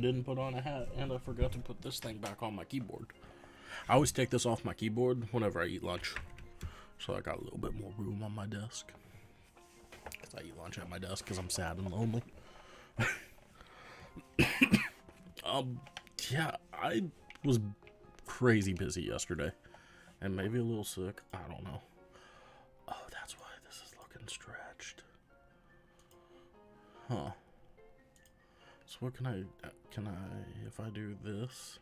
didn't put on a hat, and I forgot to put this thing back on my keyboard. I always take this off my keyboard whenever I eat lunch, so I got a little bit more room on my desk. Because I eat lunch at my desk because I'm sad and lonely. Yeah, I was crazy busy yesterday, and maybe a little sick. I don't know. Oh, that's why this is looking stretched. Huh. So what can I, if I do this,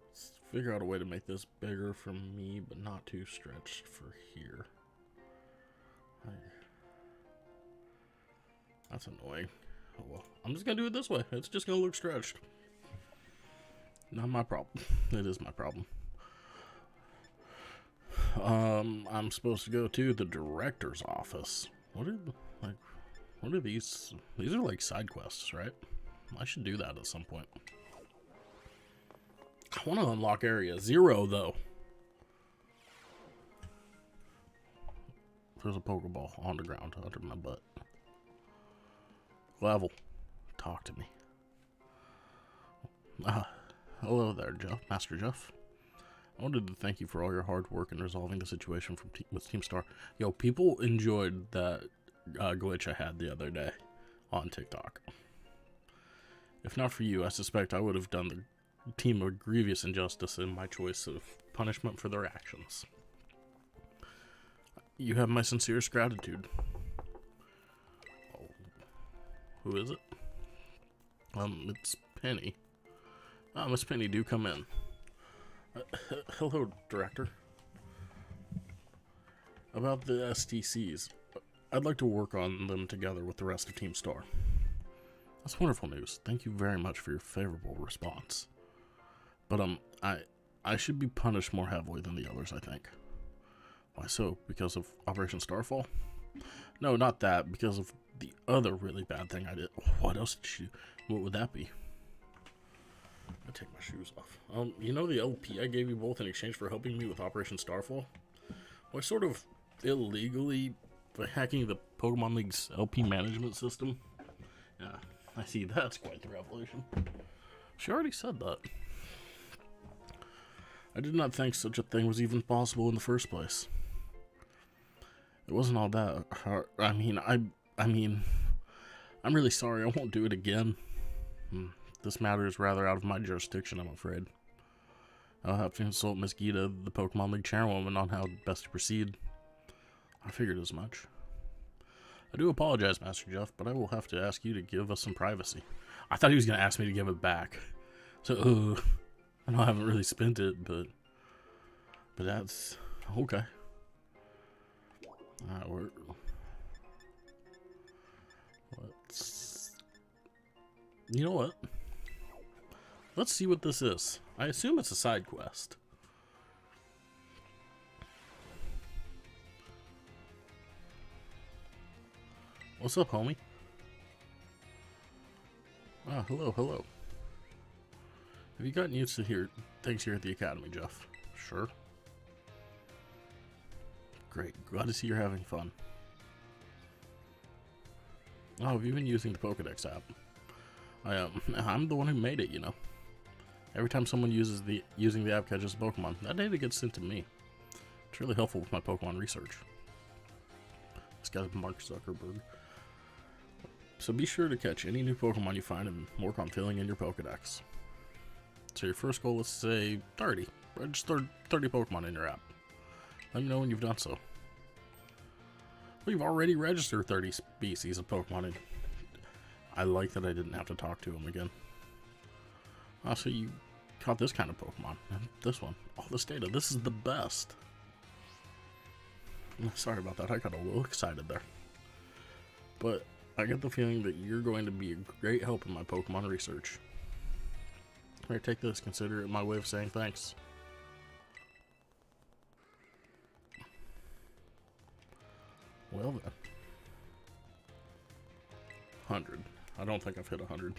let's figure out a way to make this bigger for me, but not too stretched for here. That's annoying. Oh well, I'm just gonna do it this way. It's just gonna look stretched. Not my problem. It is my problem. I'm supposed to go to the director's office. What are these? These are like side quests, right? I should do that at some point. I want to unlock area 0 though. There's a Pokeball on the ground under my butt. Level. Talk to me. Hello there, Jeff. Master Jeff. I wanted to thank you for all your hard work in resolving the situation with Team Star. Yo, people enjoyed that glitch I had the other day on TikTok. If not for you, I suspect I would have done the team a grievous injustice in my choice of punishment for their actions. You have my sincerest gratitude. Oh, who is it? It's Penny. Miss Penny, do come in. Hello, Director. About the STCs, I'd like to work on them together with the rest of Team Star. That's wonderful news. Thank you very much for your favorable response. But, I should be punished more heavily than the others, I think. Why so? Because of Operation Starfall? No, not that. Because of the other really bad thing I did. What else did you do? What would that be? I take my shoes off. You know the LP I gave you both in exchange for helping me with Operation Starfall? Well, I sort of illegally, by hacking the Pokemon League's LP management system. Yeah, I see that's quite the revolution. She already said that. I did not think such a thing was even possible in the first place. It wasn't all that hard. I mean, I'm really sorry. I won't do it again. This matter is rather out of my jurisdiction, I'm afraid. I'll have to consult Miss Gita, the Pokemon League chairwoman, on how best to proceed. I figured as much. I do apologize, Master Jeff, but I will have to ask you to give us some privacy. I thought he was going to ask me to give it back. So, I know I haven't really spent it, but that's okay. Alright, you know what? Let's see what this is. I assume it's a side quest. What's up, homie? Ah, hello. Have you gotten used to things here at the Academy, Jeff? Sure. Great. Glad to see you're having fun. Oh, have you been using the Pokedex app? I'm the one who made it, you know. Every time someone using the app catches a Pokemon, that data gets sent to me. It's really helpful with my Pokemon research. This guy's Mark Zuckerberg. So be sure to catch any new Pokemon you find and work on filling in your Pokedex. So your first goal is, say, 30. Register 30 Pokemon in your app. Let me know when you've done so. We've already registered 30 species of Pokemon in. I like that I didn't have to talk to him again. Oh, so you caught this kind of Pokemon. And this one. All this data. This is the best. Sorry about that. I got a little excited there. But I get the feeling that you're going to be a great help in my Pokemon research. Here, take this. Consider it my way of saying thanks. Well then. 100. I don't think I've hit 100.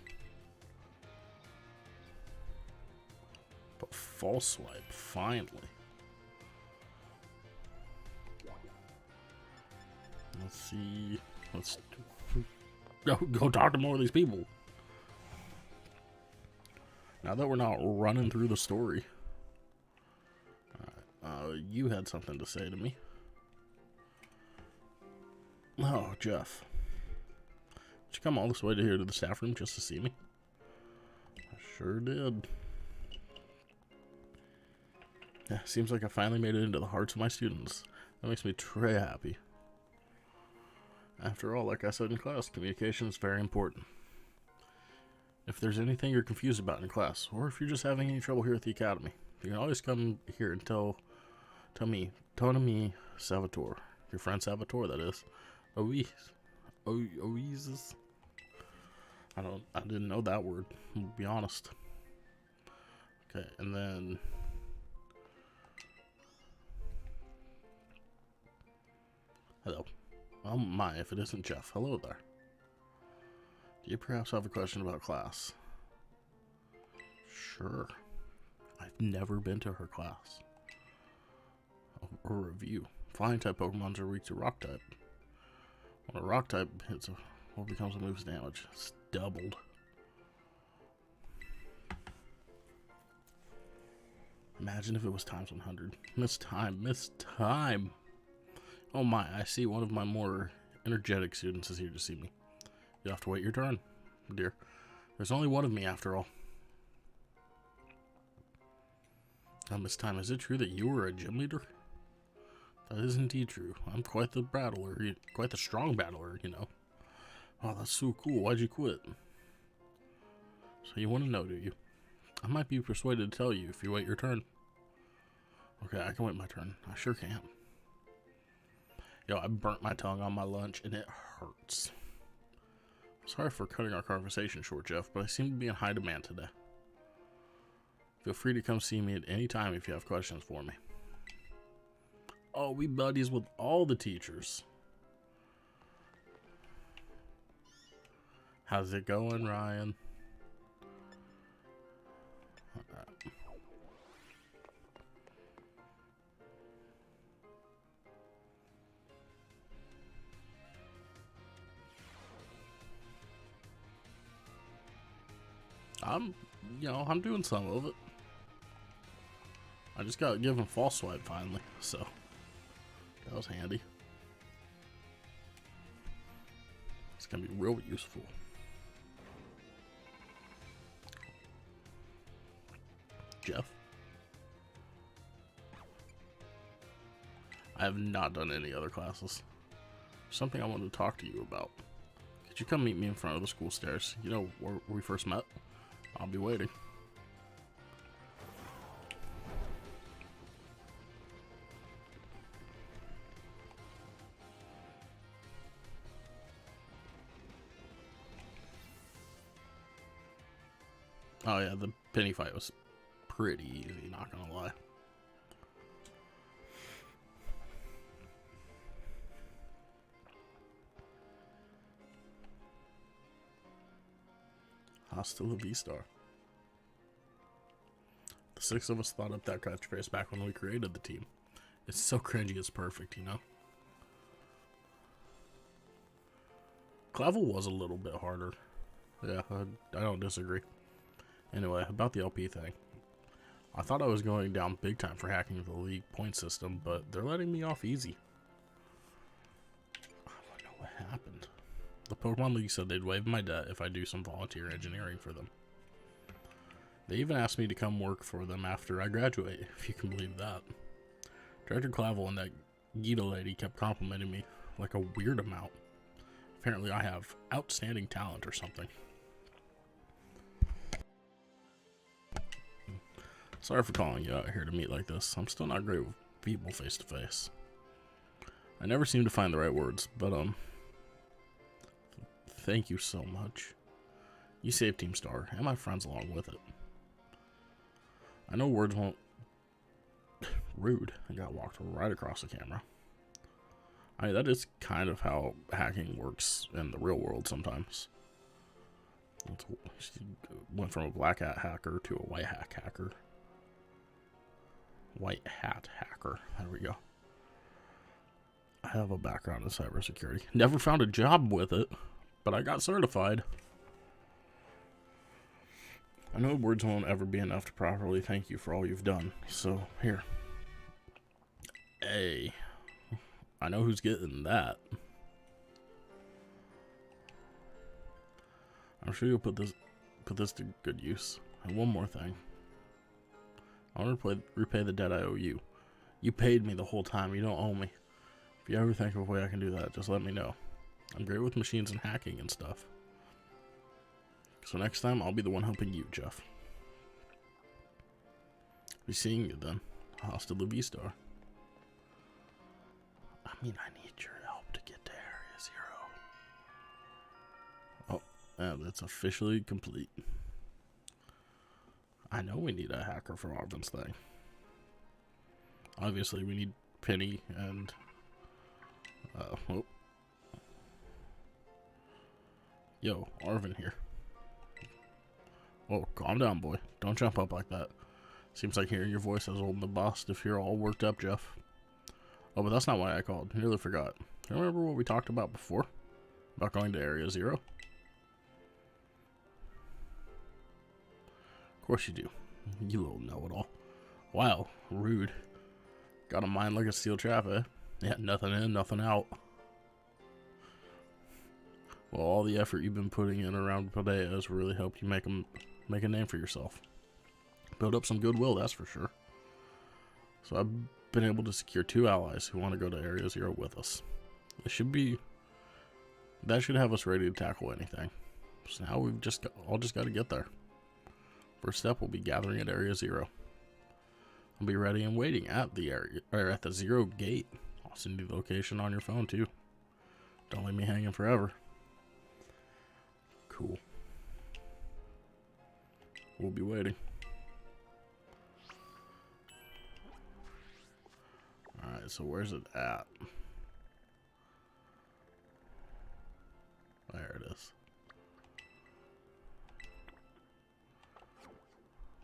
But false swipe, finally. Let's see. Go talk to more of these people. Now that we're not running through the story. You had something to say to me. Oh, Jeff. Did you come all this way to here to the staff room just to see me? I sure did. Yeah, seems like I finally made it into the hearts of my students. That makes me très happy. After all, like I said in class, communication is very important. If there's anything you're confused about in class, or if you're just having any trouble here at the academy, you can always come here and tell me, Salvatore, your friend Salvatore, that is. Oasis. I didn't know that word, to be honest. Okay, and then hello. Oh my, if it isn't Jeff. Hello there. Do you perhaps have a question about class? Sure. I've never been to her class. Or review. Flying type Pokemons are weak to rock type. When a rock type hits what becomes a move's damage? It's doubled. Imagine if it was times 100. Missed time. Oh my, I see one of my more energetic students is here to see me. You'll have to wait your turn, dear. There's only one of me after all. Now, Miss Time, is it true that you were a gym leader? That is indeed true. I'm quite the battler, quite the strong battler, you know. Oh, that's so cool. Why'd you quit? So you want to know, do you? I might be persuaded to tell you if you wait your turn. Okay, I can wait my turn. I sure can. Yo, I burnt my tongue on my lunch, and it hurts. Sorry for cutting our conversation short, Jeff, but I seem to be in high demand today. Feel free to come see me at any time if you have questions for me. Oh, we buddies with all the teachers. How's it going, Ryan? I'm doing some of it. I just got given false swipe finally, so that was handy. It's gonna be real useful. Jeff? I have not done any other classes. Something I wanted to talk to you about. Could you come meet me in front of the school stairs? You know where we first met? I'll be waiting. Oh yeah, the penny fight was pretty easy, not gonna lie. Hasta la vista. The six of us thought up that catchphrase back when we created the team. It's so cringy, it's perfect, you know? Clavel was a little bit harder. Yeah, I don't disagree. Anyway, about the LP thing. I thought I was going down big time for hacking the league point system, but they're letting me off easy. I don't know what happened. The Pokemon League said they'd waive my debt if I do some volunteer engineering for them. They even asked me to come work for them after I graduate, if you can believe that. Director Clavel and that Gita lady kept complimenting me like a weird amount. Apparently I have outstanding talent or something. Sorry for calling you out here to meet like this. I'm still not great with people face to face. I never seem to find the right words, but thank you so much. You saved Team Star, and my friends along with it. I know words won't... Rude. I got walked right across the camera. I mean, that is kind of how hacking works in the real world sometimes. She went from a black hat hacker to a white hat hacker. White hat hacker. There we go. I have a background in cybersecurity. Never found a job with it, but I got certified. I know words won't ever be enough to properly thank you for all you've done, so here. Hey, I know who's getting that. I'm sure you'll put this to good use. And one more thing. I want to repay the debt I owe you. You paid me the whole time. You don't owe me. If you ever think of a way I can do that, just let me know. I'm great with machines and hacking and stuff. So next time, I'll be the one helping you, Jeff. Be seeing you then. Hasta la vista. I mean, I need your help to get to Area 0. Oh, yeah, that's officially complete. I know we need a hacker for Arvin's thing. Obviously, we need Penny and... oh. Yo, Arvin here. Whoa, calm down, boy. Don't jump up like that. Seems like hearing your voice has old the boss if you're all worked up, Jeff. Oh, but that's not why I called. I nearly forgot. Do you remember what we talked about before? About going to Area 0? Of course you do. You little know-it-all. Wow, rude. Got a mind like a steel trap, eh? Yeah, nothing in, nothing out. Well, all the effort you've been putting in around Paldea has really helped you make a name for yourself. Build up some goodwill, that's for sure. So I've been able to secure 2 allies who want to go to Area 0 with us. That should have us ready to tackle anything. So now we've all just got to get there. First step will be gathering at Area 0. I'll be ready and waiting at the at the 0 gate. I'll send you the location on your phone too. Don't leave me hanging forever. Cool. We'll be waiting. Alright, so where's it at? There it is.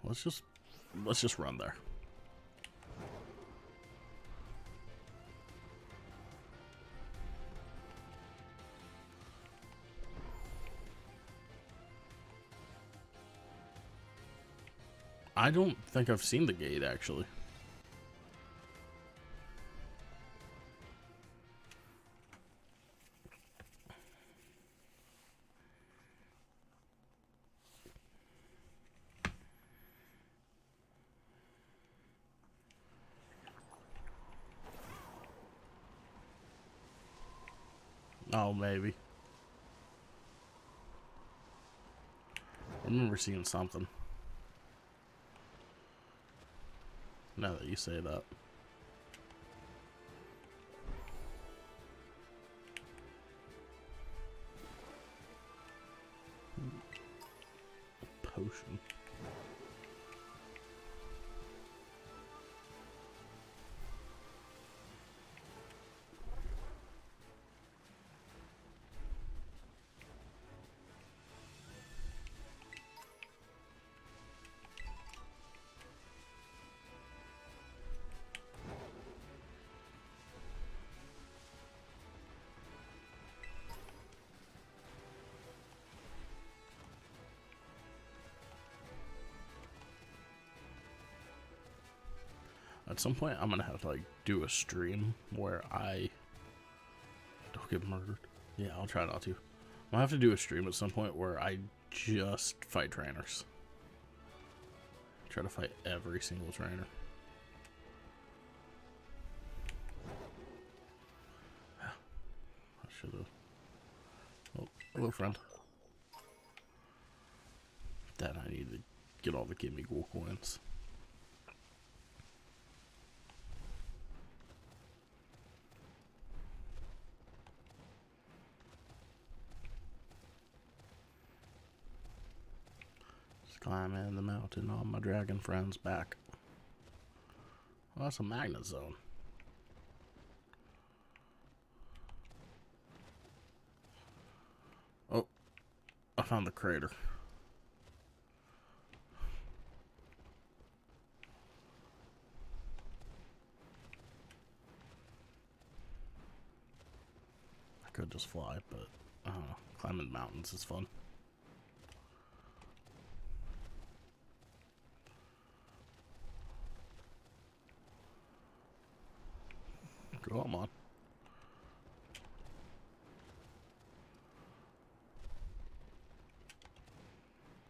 Let's just run there. I don't think I've seen the gate, actually. Oh, maybe. I remember seeing something. Now that you say that. Potion. At some point, I'm gonna have to like do a stream where I don't get murdered. Yeah, I'll try not to. I'll have to do a stream at some point where I just fight trainers. Try to fight every single trainer. I should have. Oh, hello, friend. Then I need to get all the gimme gold coins. Climbing the mountain on my dragon friend's back. Well, that's a magnet zone. Oh, I found the crater. I could just fly, but I don't know. Climbing mountains is fun. Come on.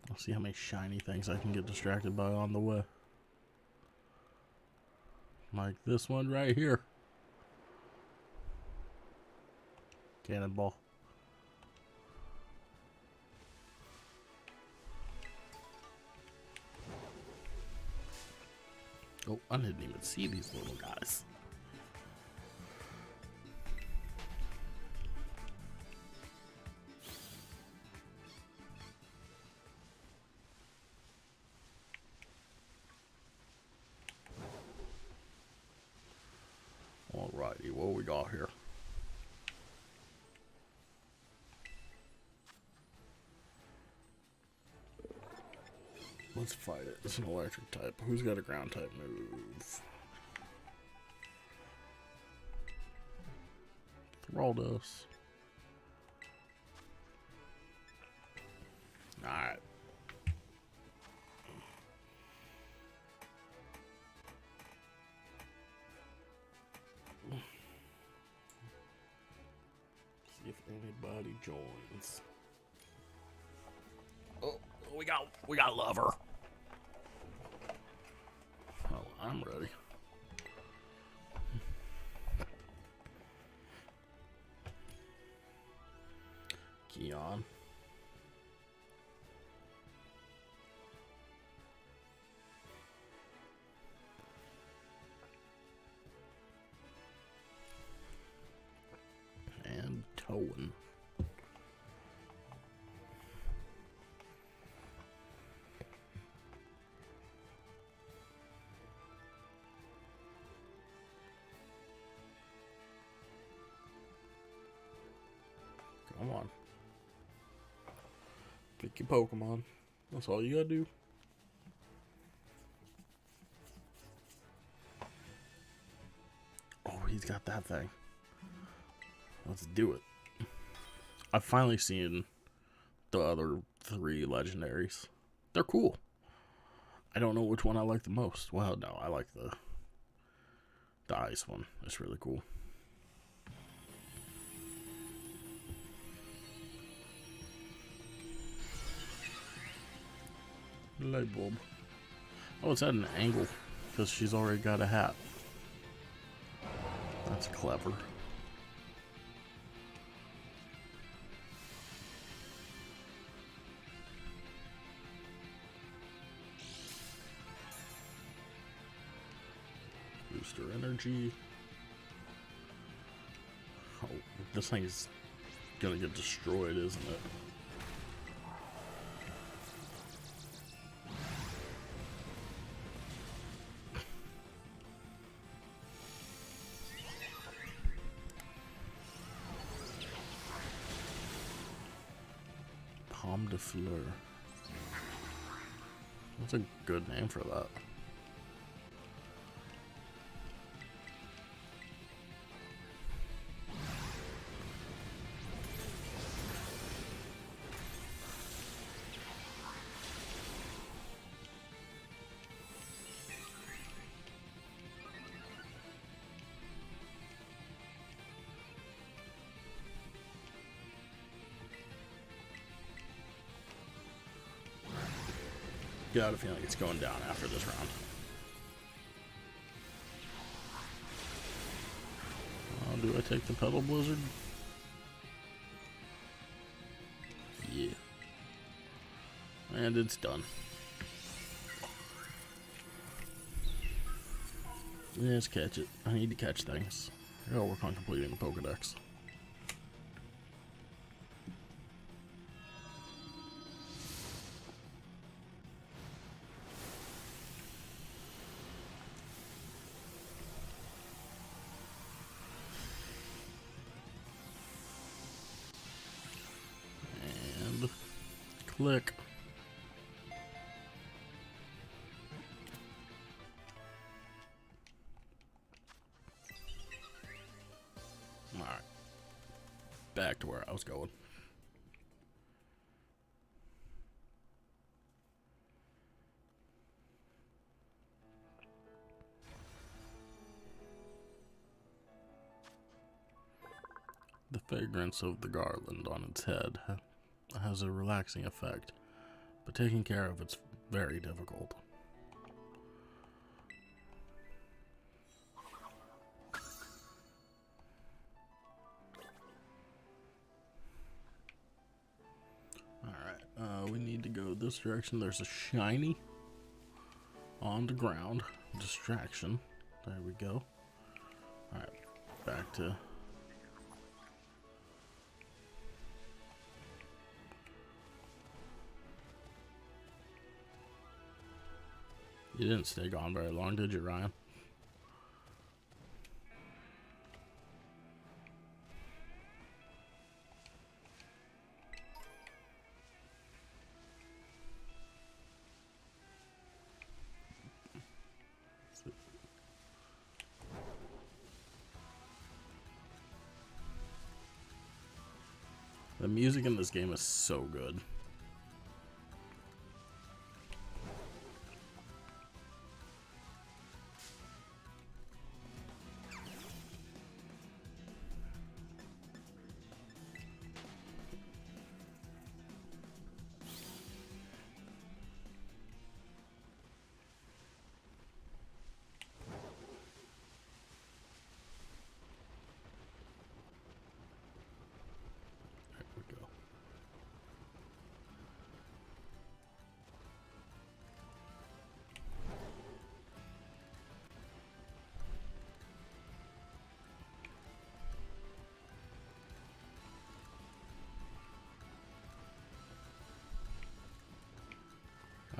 I'll see how many shiny things I can get distracted by on the way. Like this one right here. Cannonball. Oh, I didn't even see these little guys. Alrighty, what we got here? Let's fight it. It's an electric type. Who's got a ground type move? Thraldos. Alright. See if anybody joins. Oh, we got Lover. Oh, I'm ready. Keon. And Towan. Come on. Pick your Pokemon. That's all you gotta do. Oh, he's got that thing. Let's do it. I've finally seen the other 3 legendaries. They're cool. I don't know which one I like the most. Well, no, I like the ice one. It's really cool. Light bulb. Oh, it's at an angle because she's already got a hat. That's clever. Booster energy. Oh, this thing is gonna get destroyed, isn't it? Pomme de Fleur. That's a good name for that. Got a feeling it's going down after this round. Do I take the Petal Blizzard? Yeah. And it's done. Let's catch it. I need to catch things. I gotta work on completing the Pokedex. Click. Alright. Back to where I was going. fragrance of the garland on its head has a relaxing effect, but taking care of it's very difficult. Alright, we need to go this direction. There's a shiny on the ground. Distraction. There we go. Alright, back to... You didn't stay gone very long, did you, Ryan? The music in this game is so good.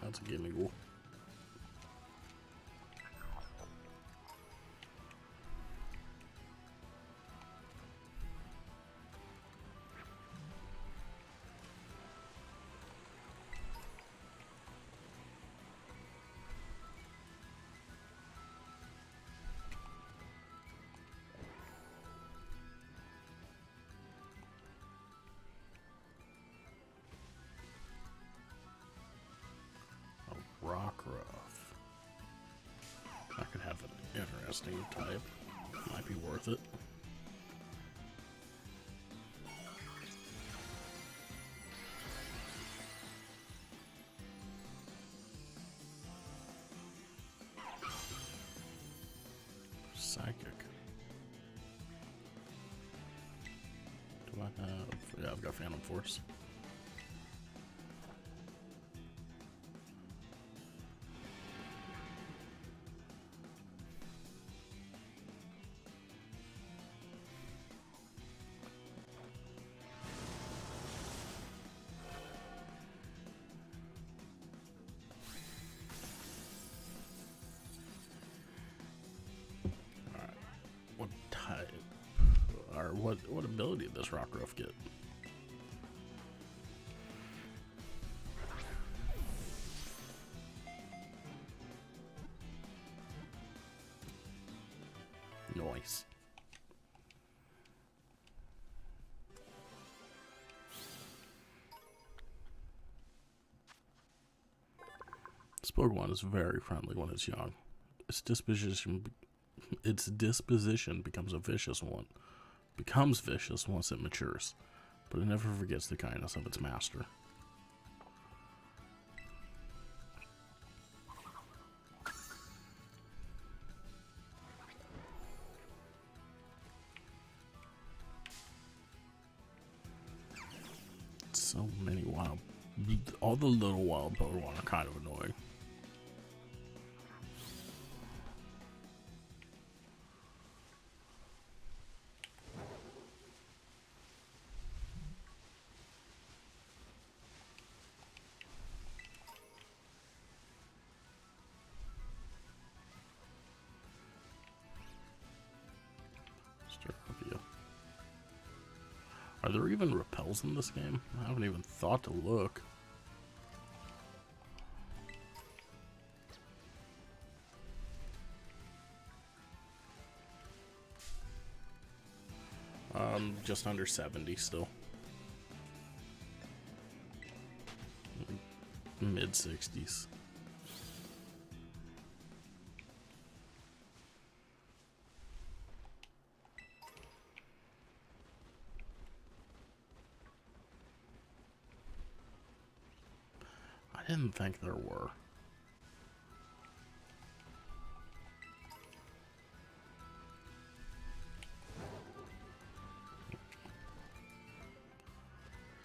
That's a gimme goal. Rockruff. I could have an interesting type. Might be worth it. Psychic. Do I have... Yeah, I've got Phantom Force. What type, or what ability did this Rockruff get? Nice. This Pokemon is very friendly when it's young. Its disposition becomes vicious once it matures, but it never forgets the kindness of its master. So many wild, all the little wild Pokemon are kind of annoying. Are there even repels in this game? I haven't even thought to look. Just under 70 still. Mid 60s. I didn't think there were.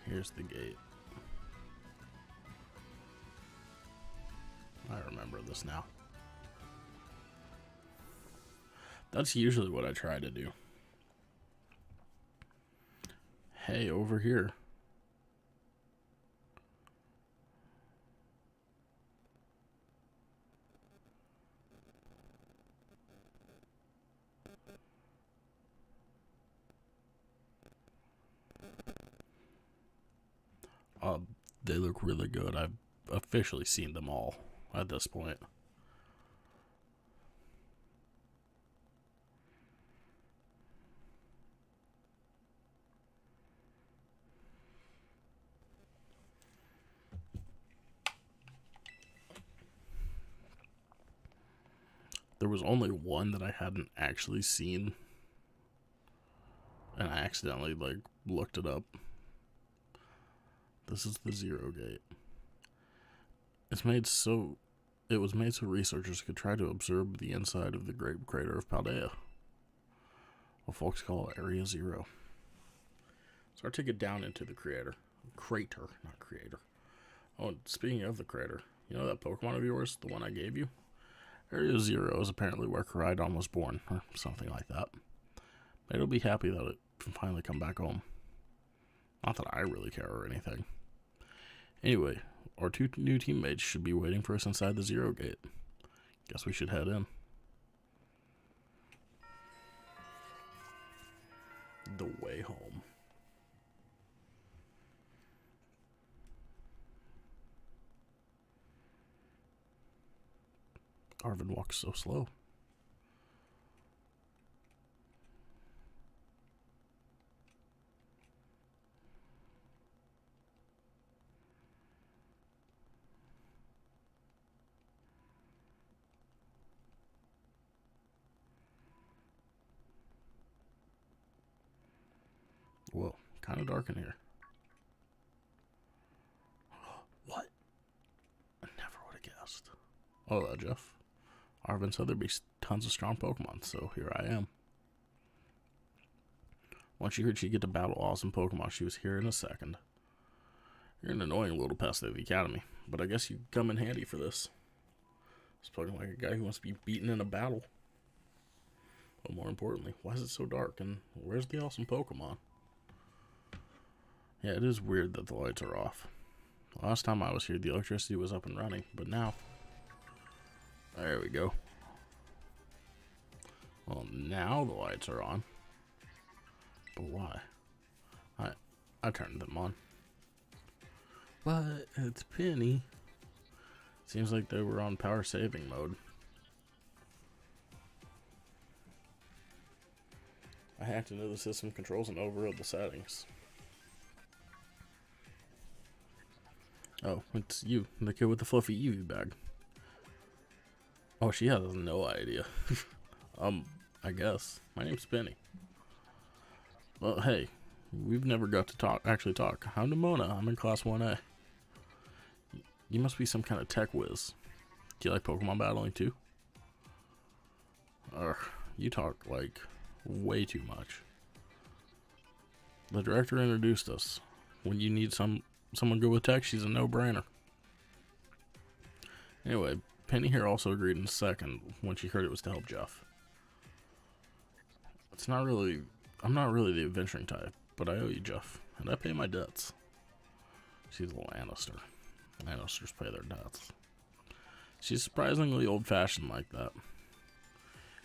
Here's the gate. I remember this now. That's usually what I try to do. Hey, over here. They look really good. I've officially seen them all at this point. There was only one that I hadn't actually seen, and I accidentally looked it up. This is the Zero Gate. It was made so researchers could try to observe the inside of the great crater of Paldea, what folks call Area Zero. So I take it down into the crater, not creator. Oh, and speaking of the crater, you know that Pokemon of yours, the one I gave you? Area Zero is apparently where Koraidon was born, or something like that. But it'll be happy that it can finally come back home. Not that I really care or anything. Anyway, our two new teammates should be waiting for us inside the Zero Gate. Guess we should head in. The way home. Arvin walks so slow. Whoa, kind of dark in here. What? I never would have guessed. Oh, Jeff. Arvin said there'd be tons of strong Pokemon, so here I am. Once she heard she'd get to battle awesome Pokemon, she was here in a second. You're an annoying little pest at the academy, but I guess you come in handy for this. Spoken like a guy who wants to be beaten in a battle. But more importantly, why is it so dark, and where's the awesome Pokemon? Yeah, it is weird that the lights are off. Last time I was here, the electricity was up and running, but now... There we go. Well, now the lights are on. But why? I turned them on. But it's Penny. Seems like they were on power saving mode. I hacked into the system controls and overrode the settings. Oh, it's you, the kid with the fluffy Eevee bag. Oh, she has no idea. I guess. My name's Penny. Well, hey, we've never got to actually talk. I'm Nimona. I'm in Class 1A. You must be some kind of tech whiz. Do you like Pokemon battling too? You talk, way too much. The director introduced us. When you need someone good with tech, she's a no-brainer. Anyway, Penny here also agreed in a second when she heard it was to help Jeff. I'm not really the adventuring type, but I owe you, Jeff, and I pay my debts. She's a Lannister. Lannisters pay their debts. She's surprisingly old-fashioned like that.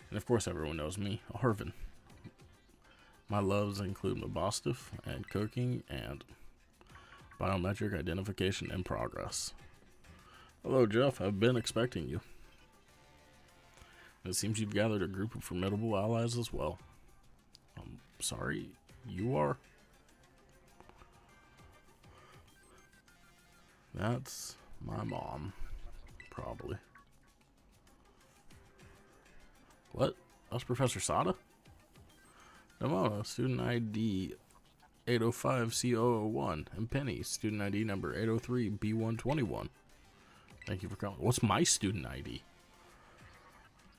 And of course everyone knows me, Arvin. My loves include Mabostif and cooking and biometric identification in progress. Hello, Jeff. I've been expecting you. It seems you've gathered a group of formidable allies as well. I'm sorry, you are? That's my mom, probably. What? That's Professor Sada? Nimona, student ID 805C001, and Penny, student ID number 803B121. Thank you for coming. What's my student ID?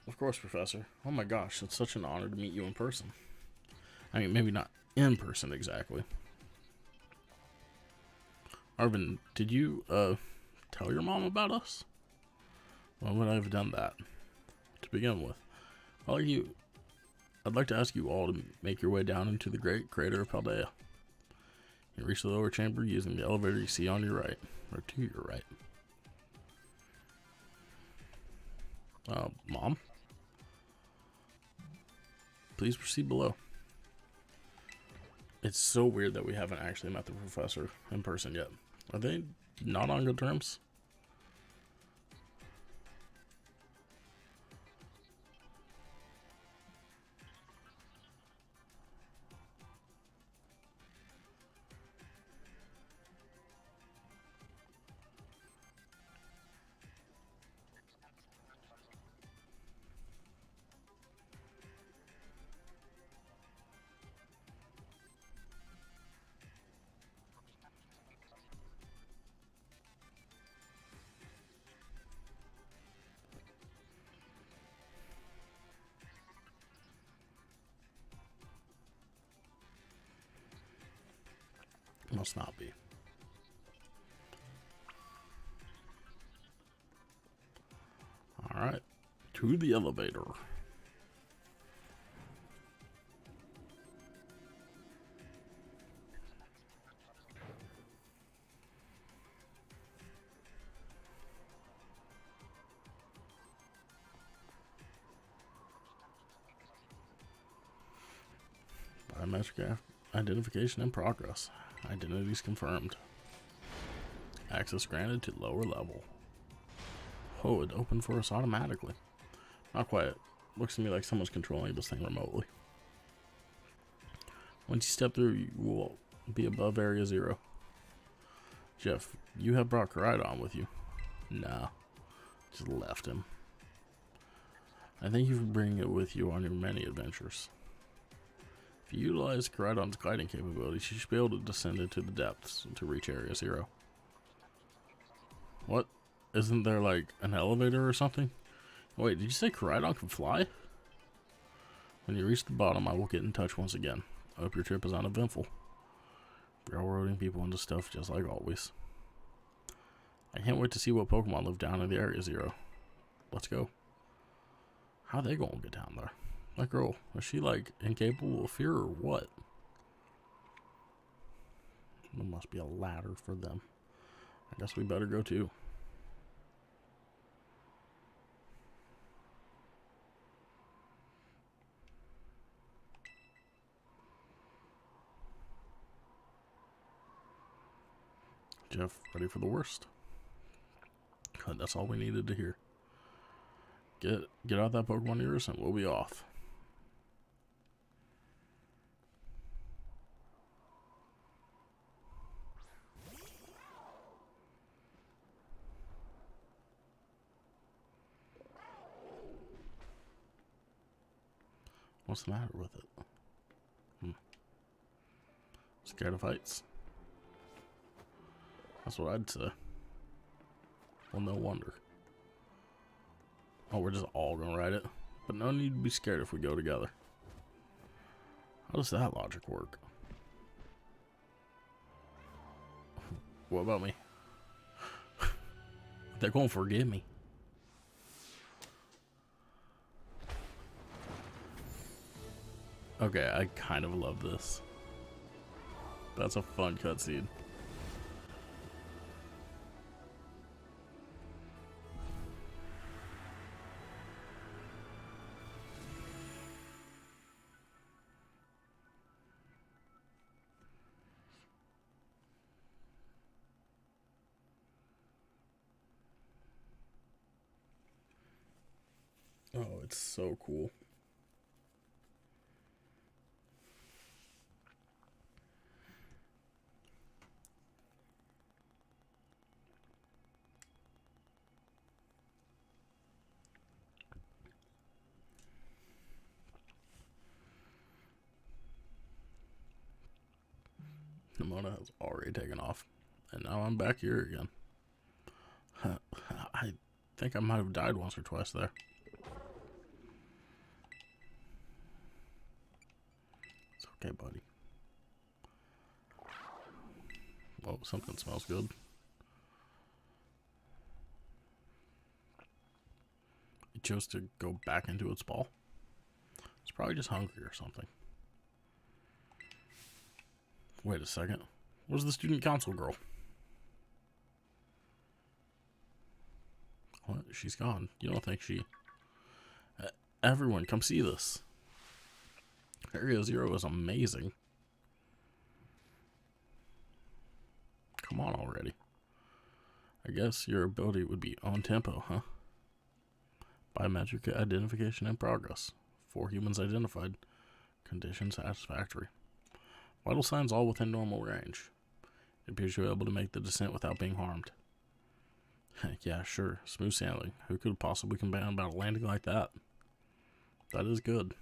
Of course, Professor. Oh my gosh, it's such an honor to meet you in person. I mean, maybe not in person exactly. Arvin, did you, tell your mom about us? Why would I have done that? To begin with, I'd like to ask you all to make your way down into the great crater of Paldea. You reach the lower chamber using the elevator you see on your right, or to your right. Mom? Please proceed below. It's so weird that we haven't actually met the professor in person yet. Are they not on good terms? Must not be. Alright, to the elevator. Biometric identification in progress. Identities confirmed. Access granted to lower level. Oh, it opened for us automatically. Not quite. Looks to me like someone's controlling this thing remotely. Once you step through, you will be above Area 0. Jeff, you have brought Koridon with you. Nah, just left him. I thank you for bringing it with you on your many adventures. If you utilize Koridon's gliding capabilities, you should be able to descend into the depths to reach Area 0. What? Isn't there like an elevator or something? Wait, did you say Koridon can fly? When you reach the bottom, I will get in touch once again. I hope your trip is uneventful. Railroading people into stuff just like always. I can't wait to see what Pokemon live down in the Area 0. Let's go. How are they gonna get down there? That girl, is she like incapable of fear or what? There must be a ladder for them. I guess we better go too. Jeff, ready for the worst? That's all we needed to hear. Get out that Pokemon ears and we'll be off. What's the matter with it? Scared of heights? That's what I'd say. Well, no wonder. Oh, we're just all gonna ride it. But no need to be scared if we go together. How does that logic work? What about me? They're gonna forgive me. Okay, I kind of love this. That's a fun cutscene. Oh, it's so cool. Nimona has already taken off, and now I'm back here again. think I might have died once or twice there. It's okay, buddy. Whoa, something smells good. It chose to go back into its ball. It's probably just hungry or something. Wait a second. Where's the student council girl? What? She's gone. You don't think she... everyone, come see this. Area Zero is amazing. Come on already. I guess your ability would be on tempo, huh? Biometric identification in progress. 4 humans identified. Condition satisfactory. Vital signs all within normal range. It appears you're able to make the descent without being harmed. Yeah, sure. Smooth sailing. Who could possibly complain about a landing like that? That is good.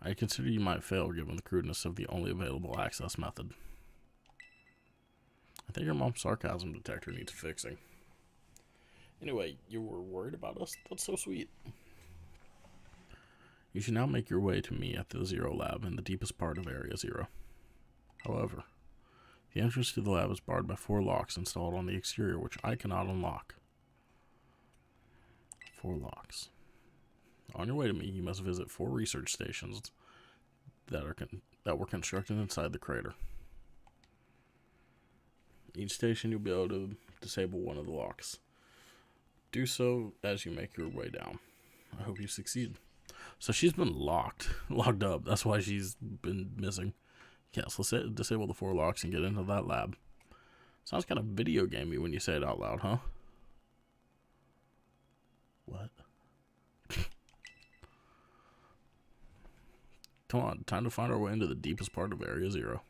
I consider you might fail given the crudeness of the only available access method. I think your mom's sarcasm detector needs fixing. Anyway, you were worried about us? That's so sweet. You should now make your way to me at the Zero Lab in the deepest part of Area Zero. However, the entrance to the lab is barred by 4 locks installed on the exterior, which I cannot unlock. 4 locks. On your way to me, you must visit 4 research stations that were constructed inside the crater. Each station you'll be able to disable one of the locks. Do so as you make your way down. I hope you succeed. So she's been locked up. That's why she's been missing. Yeah, so let's disable the 4 locks and get into that lab. Sounds kind of video gamey when you say it out loud, huh? What? Come on, time to find our way into the deepest part of Area Zero.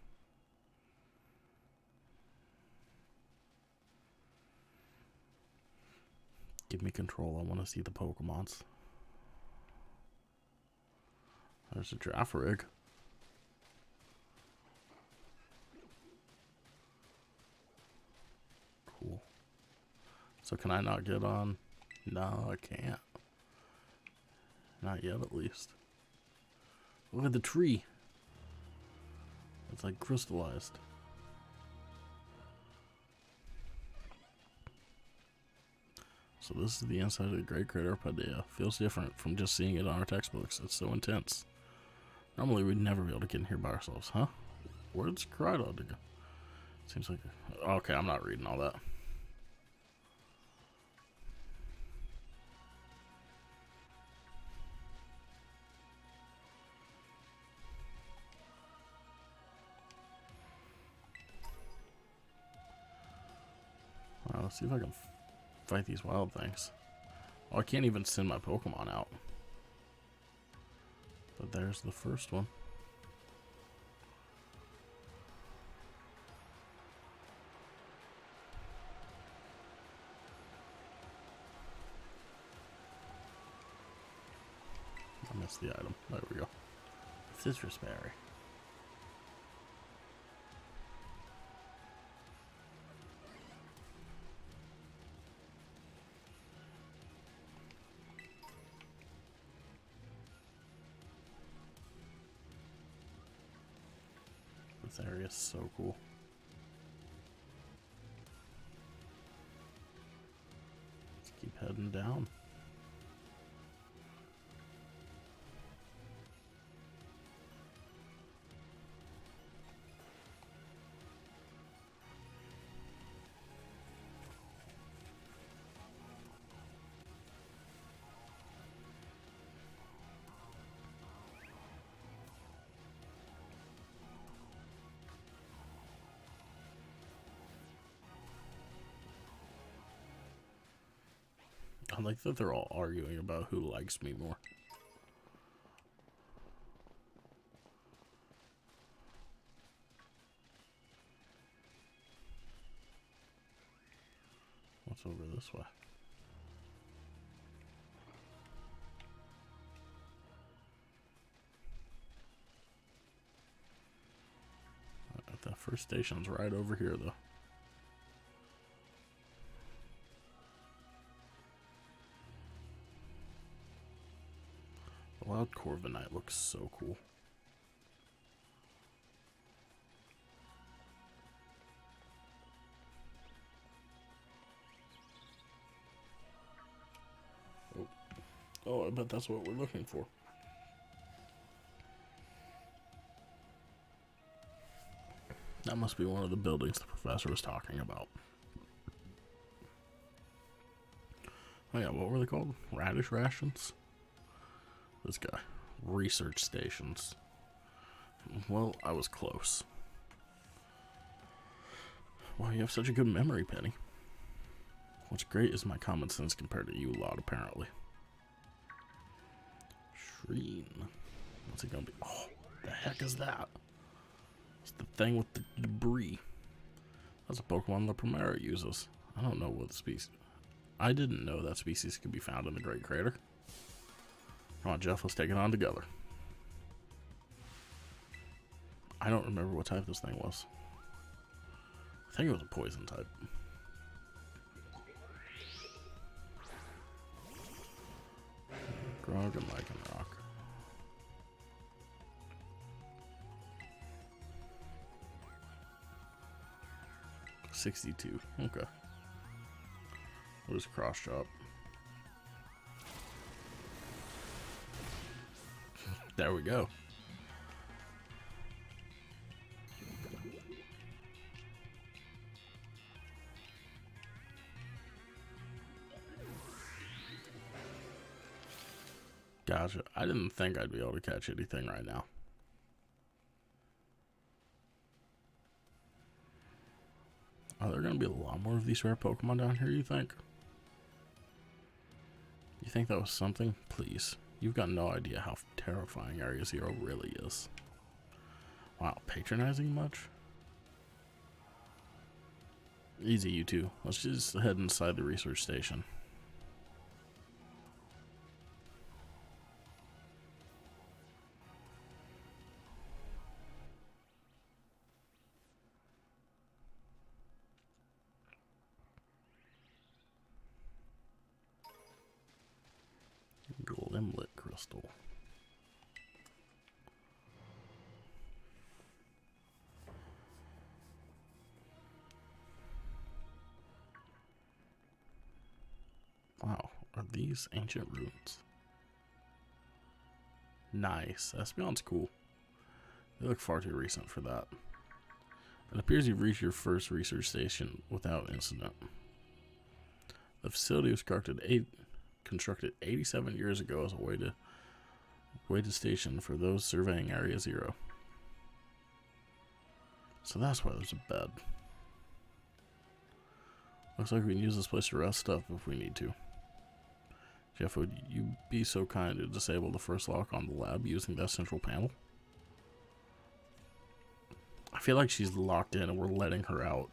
Give me control. I want to see the Pokemons. There's a giraffe rig. Cool. So can I not get on? No, I can't. Not yet, at least. Look at the tree. It's like crystallized. So this is the inside of the Great Crater Paideia. Feels different from just seeing it on our textbooks. It's so intense. Normally we'd never be able to get in here by ourselves, huh? Where's Scarlet to go? Seems like... Okay, I'm not reading all that. Alright, let's see if I can fight these wild things. Oh, I can't even send my Pokemon out. But there's the first one. I missed the item. There we go. Citrus berry. This area is so cool. Let's keep heading down. I like that they're all arguing about who likes me more. What's over this way? That first station's right over here, though. That Corviknight looks so cool. Oh, I bet that's what we're looking for. That must be one of the buildings the professor was talking about. Oh yeah, what were they called? Radish rations? This guy. Research stations. Well, I was close. Wow, you have such a good memory, Penny. What's great is my common sense compared to you lot, apparently. Shreen. What's it gonna be? Oh, the heck is that? It's the thing with the debris. That's a Pokemon the Primera uses. I don't know what species. I didn't know that species could be found in the Great Crater. Come on, Jeff, let's take it on together. I don't remember what type this thing was. I think it was a poison type. Grog and Lycanroc. $62. Okay. What is cross chop? There we go. Gotcha. I didn't think I'd be able to catch anything right now. Are there going to be a lot more of these rare Pokemon down here, you think? You think that was something? Please. You've got no idea how terrifying Area Zero really is. Wow, patronizing much? Easy, you two. Let's just head inside the research station. Glimlet crystal. Wow, are these ancient ruins? Nice. Espeon's cool. They look far too recent for that. It appears you've reached your first research station without incident. The facility was constructed 87 years ago as a weighted station for those surveying Area Zero. So that's why there's a bed. Looks like we can use this place to rest stuff if we need to. Jeff, would you be so kind to disable the first lock on the lab using that central panel? I feel like she's locked in and we're letting her out.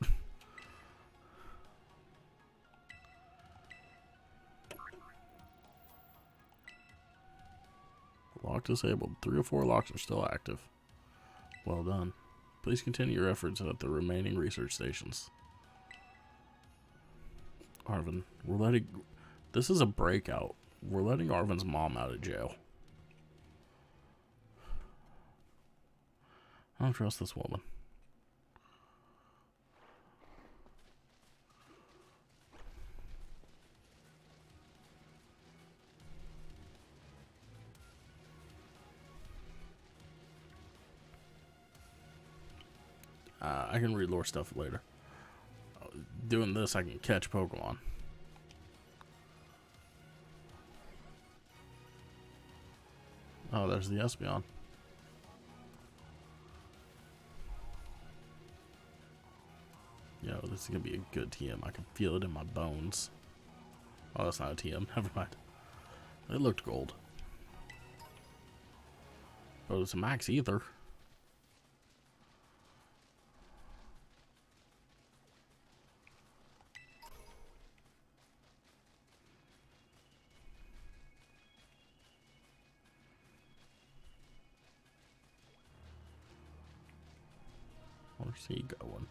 Lock disabled. 3 or 4 locks are still active. Well done. Please continue your efforts at the remaining research stations. Arvin, this is a breakout. We're letting Arvin's mom out of jail. I don't trust this woman. I can read lore stuff later. Doing this, I can catch Pokemon. Oh, there's the Espeon. Yo, this is gonna be a good TM. I can feel it in my bones. Oh, that's not a TM. Never mind. It looked gold. Oh, it's a max ether. Where's he going?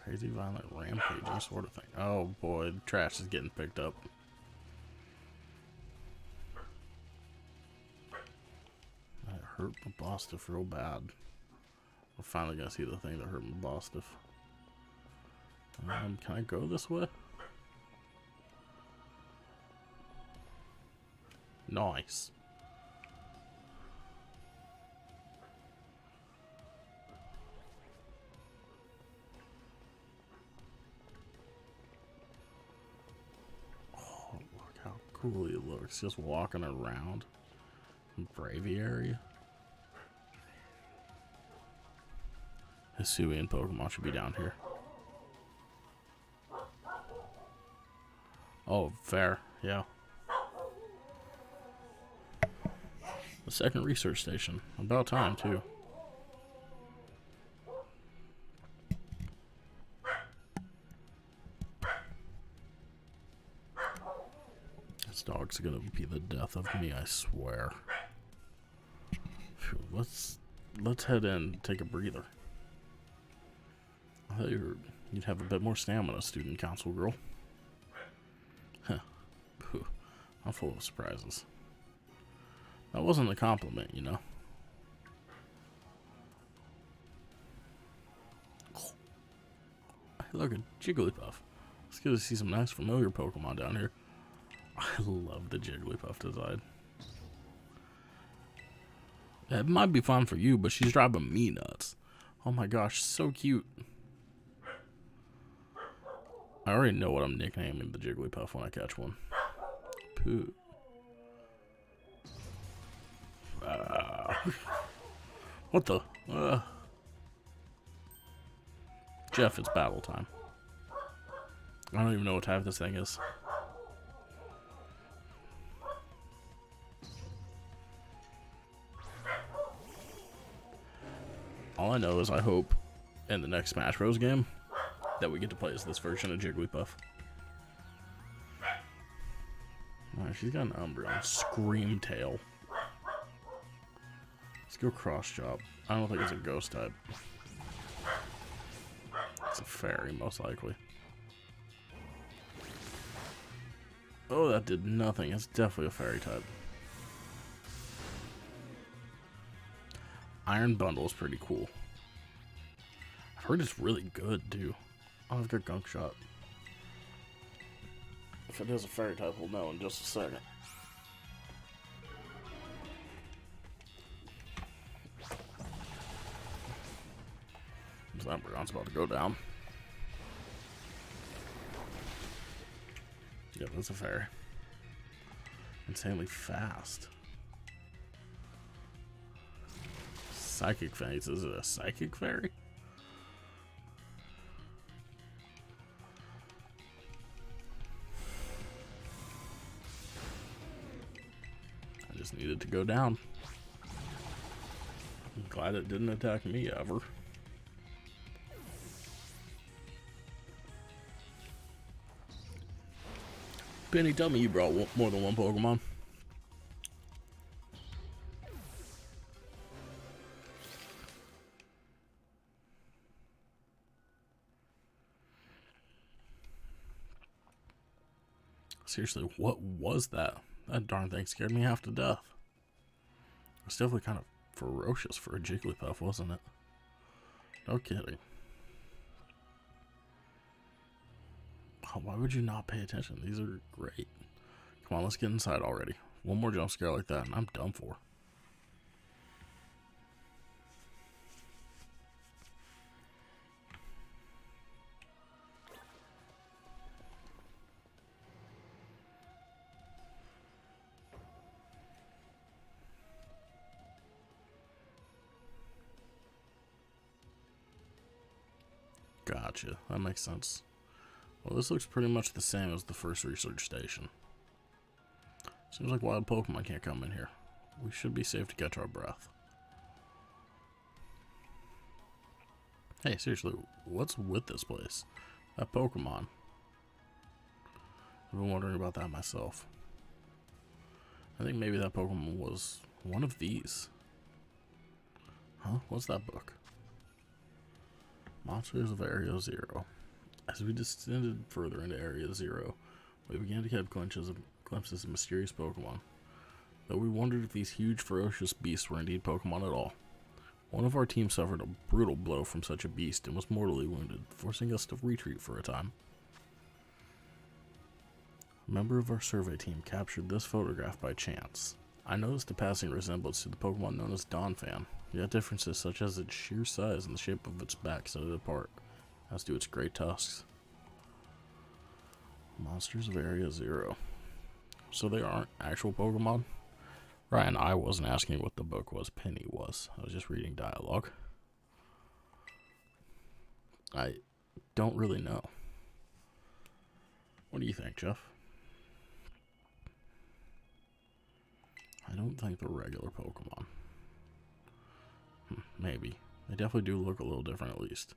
Crazy violent rampaging sort of thing. Oh boy, the trash is getting picked up. That hurt my Bostiff real bad. We're finally gonna see the thing that hurt my Bostiff. Can I go this way? Nice. Oh, look how cool he looks, just walking around in Braviary. Hisuian Pokemon should be down here. Oh, fair, yeah. The second research station. About time, too. This dog's gonna be the death of me, I swear. Phew, let's head in and take a breather. I thought you'd have a bit more stamina, student council girl. Huh. I'm full of surprises. That wasn't a compliment, you know. Hey, look, a Jigglypuff. It's good to see some nice familiar Pokemon down here. I love the Jigglypuff design. It might be fun for you, but she's driving me nuts. Oh my gosh, so cute. I already know what I'm nicknaming the Jigglypuff when I catch one. Pooh. What the? Jeff, it's battle time. I don't even know what type this thing is. All I know is I hope in the next Smash Bros. Game that we get to play as this version of Jigglypuff. Alright, she's got an Umbreon. Scream Tail. Let's go Cross Chop. I don't think it's a ghost type. It's a fairy, most likely. Oh, that did nothing. It's definitely a fairy type. Iron Bundle is pretty cool. I've heard it's really good, too. Oh, I've got Gunk Shot. If it is a fairy type, we'll know in just a second. Umbreon's about to go down. Yep, that's a fairy. Insanely fast. Psychic Phase. Is it a psychic fairy? I just needed to go down. I'm glad it didn't attack me ever. Penny, tell me you brought more than one Pokemon. Seriously, what was that? That darn thing scared me half to death. It's definitely kind of ferocious for a Jigglypuff, wasn't it? No kidding. Oh, why would you not pay attention? These are great. Come on, let's get inside already. One more jump scare like that and I'm done for. Gotcha. That makes sense. Well, this looks pretty much the same as the first research station. Seems like wild Pokemon can't come in here. We should be safe to catch our breath. Hey, seriously, what's with this place? That Pokemon. I've been wondering about that myself. I think maybe that Pokemon was one of these. Huh? What's that book? Monsters of Area Zero. As we descended further into Area Zero, we began to catch glimpses of mysterious Pokemon. Though we wondered if these huge, ferocious beasts were indeed Pokemon at all. One of our team suffered a brutal blow from such a beast and was mortally wounded, forcing us to retreat for a time. A member of our survey team captured this photograph by chance. I noticed a passing resemblance to the Pokemon known as Donphan, yet differences such as its sheer size and the shape of its back set it apart, as do its great tusks. Monsters of Area Zero. So they aren't actual Pokemon? Ryan, I wasn't asking what the book was, Penny was. I was just reading dialogue. I don't really know. What do you think, Jeff? I don't think they're regular Pokemon. Maybe. They definitely do look a little different, at least.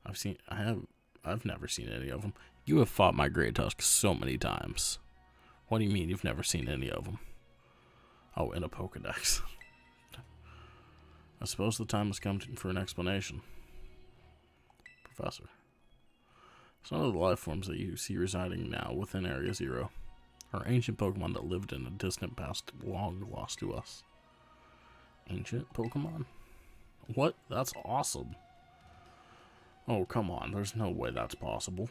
I've never seen any of them. You have fought my Great Tusk so many times. What do you mean you've never seen any of them? Oh, in a Pokedex. I suppose the time has come for an explanation. Professor. Some of the life forms that you see residing now within Area Zero are ancient Pokemon that lived in a distant past long lost to us. Ancient Pokemon? What? That's awesome. Oh, come on. There's no way that's possible.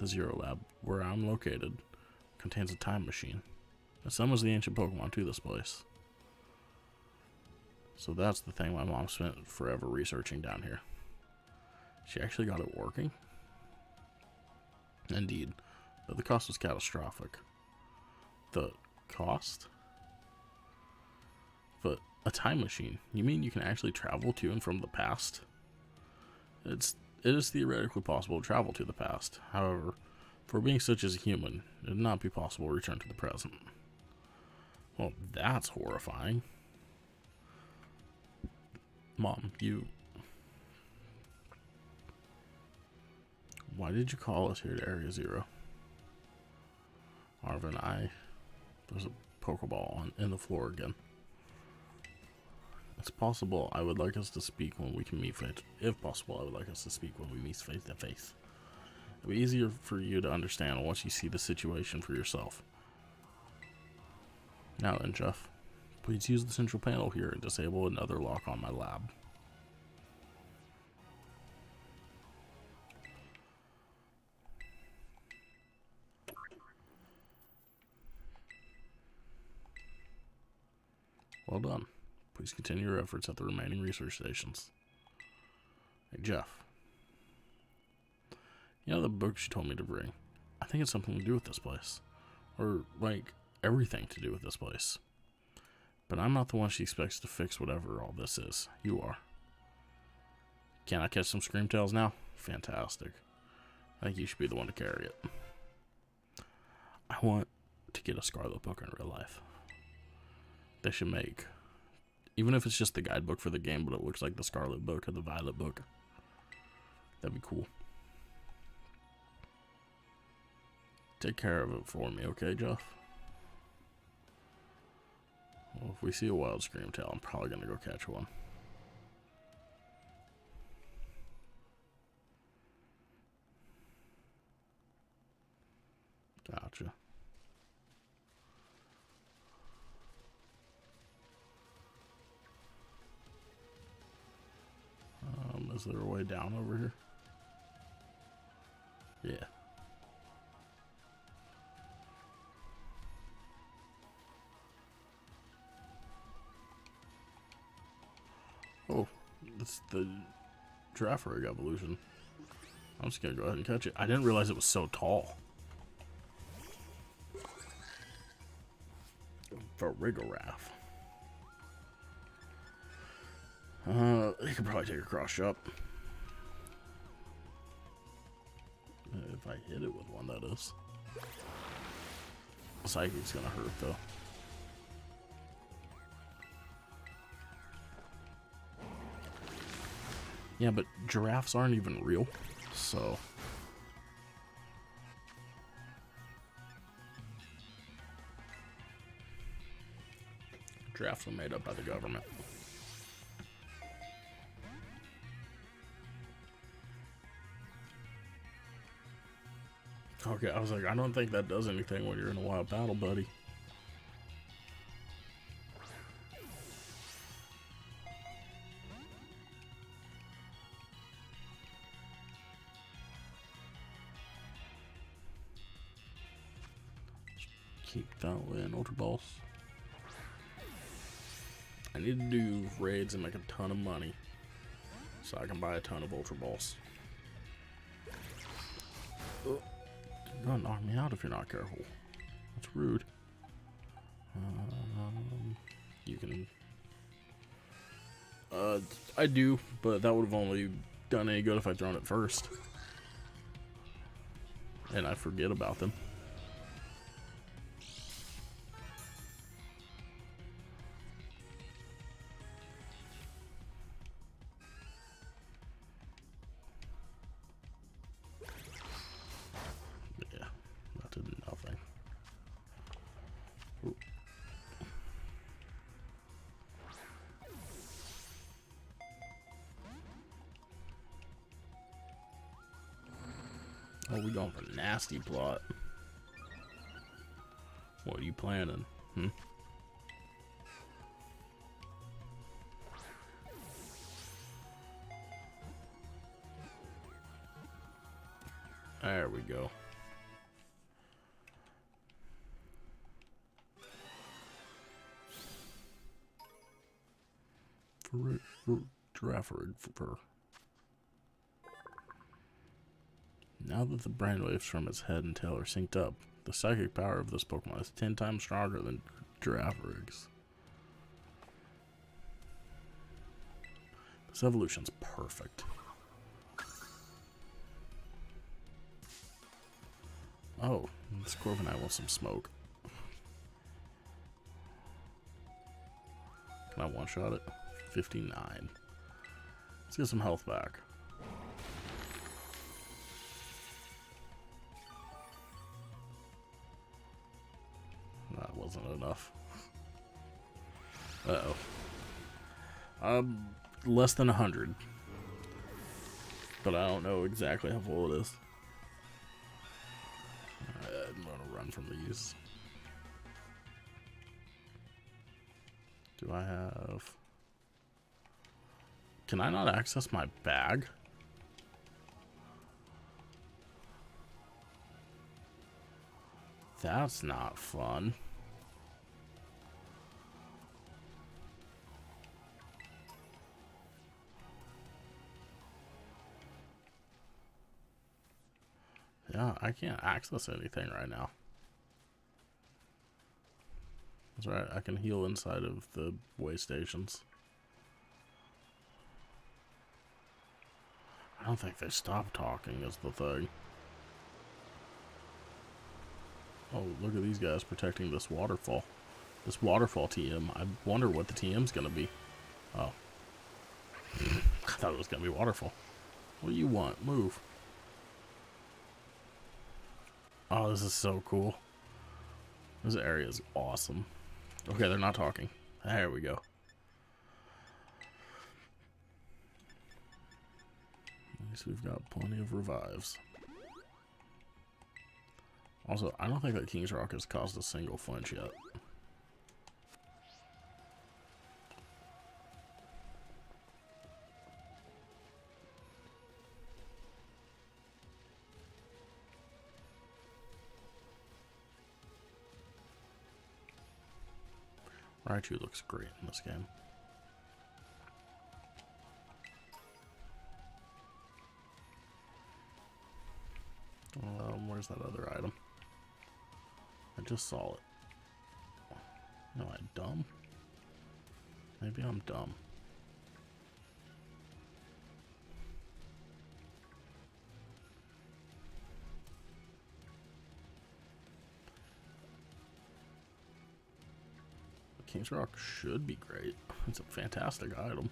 The Zero Lab, where I'm located, contains a time machine that summons the ancient Pokemon to this place. So that's the thing my mom spent forever researching down here. She actually got it working? Indeed, but the cost was catastrophic. The cost? But a time machine? You mean you can actually travel to and from the past? It is theoretically possible to travel to the past. However, for being such as a human, it would not be possible to return to the present. Well, that's horrifying. Mom, why did you call us here to Area Zero? Arvin, there's a Pokeball in the floor again. It's possible I would like us to speak when we can meet face. If possible, I would like us to speak when we meet face to face. It'll be easier for you to understand once you see the situation for yourself. Now then, Jeff, please use the central panel here and disable another lock on my lab. Well done. Please continue your efforts at the remaining research stations. Hey, Jeff. You know the book she told me to bring? I think it's something to do with this place. Or, like, everything to do with this place. But I'm not the one she expects to fix whatever all this is. You are. Can I catch some Screamtails now? Fantastic. I think you should be the one to carry it. I want to get a Scarlet book in real life. They should make, even if it's just the guidebook for the game, but it looks like the Scarlet book or the Violet book. That'd be cool. Take care of it for me, okay, Jeff? Well, if we see a wild Screamtail, I'm probably gonna go catch one. Gotcha. Is there a way down over here? Yeah. Oh, it's the Girafarig evolution. I'm just gonna go ahead and catch it. I didn't realize it was so tall. Farigiraf. You could probably take a cross shot. If I hit it with one, that is. Psychic's gonna hurt, though. Yeah, but giraffes aren't even real, so... Giraffes are made up by the government. Okay, I was like, I don't think that does anything when you're in a wild battle, buddy. Keep that in Ultra Balls. I need to do raids and make a ton of money so I can buy a ton of Ultra Balls. Oh, you're gonna knock me out if you're not careful. That's rude. You can. I do, but that would have only done any good if I'd thrown it first. And I forget about them. Yeah, that did nothing. Ooh. Oh, we going for nasty plot. What are you planning? There we go. Giraffe fur. Now that the brainwaves from its head and tail are synced up, the psychic power of this Pokemon is 10 times stronger than Giraffarigs. This evolution's perfect. Oh, this Corviknight wants some smoke. Can I one-shot it? 59. Let's get some health back. That wasn't enough. Uh-oh. Less than 100. But I don't know exactly how full it is. I'm gonna run from these. Do I have... Can I not access my bag? That's not fun. Yeah, I can't access anything right now. That's right, I can heal inside of the way stations. I don't think they stopped talking is the thing. Oh, look at these guys protecting this waterfall. This waterfall TM. I wonder what the TM's gonna be. Oh. I thought it was gonna be waterfall. What do you want? Move. Oh, this is so cool. This area is awesome. Okay, they're not talking. There we go. At least we've got plenty of revives. Also, I don't think that King's Rock has caused a single flinch yet. Raichu looks great in this game. Where's that other item? I just saw it. Am I dumb? Maybe I'm dumb. King's Rock should be great. It's a fantastic item.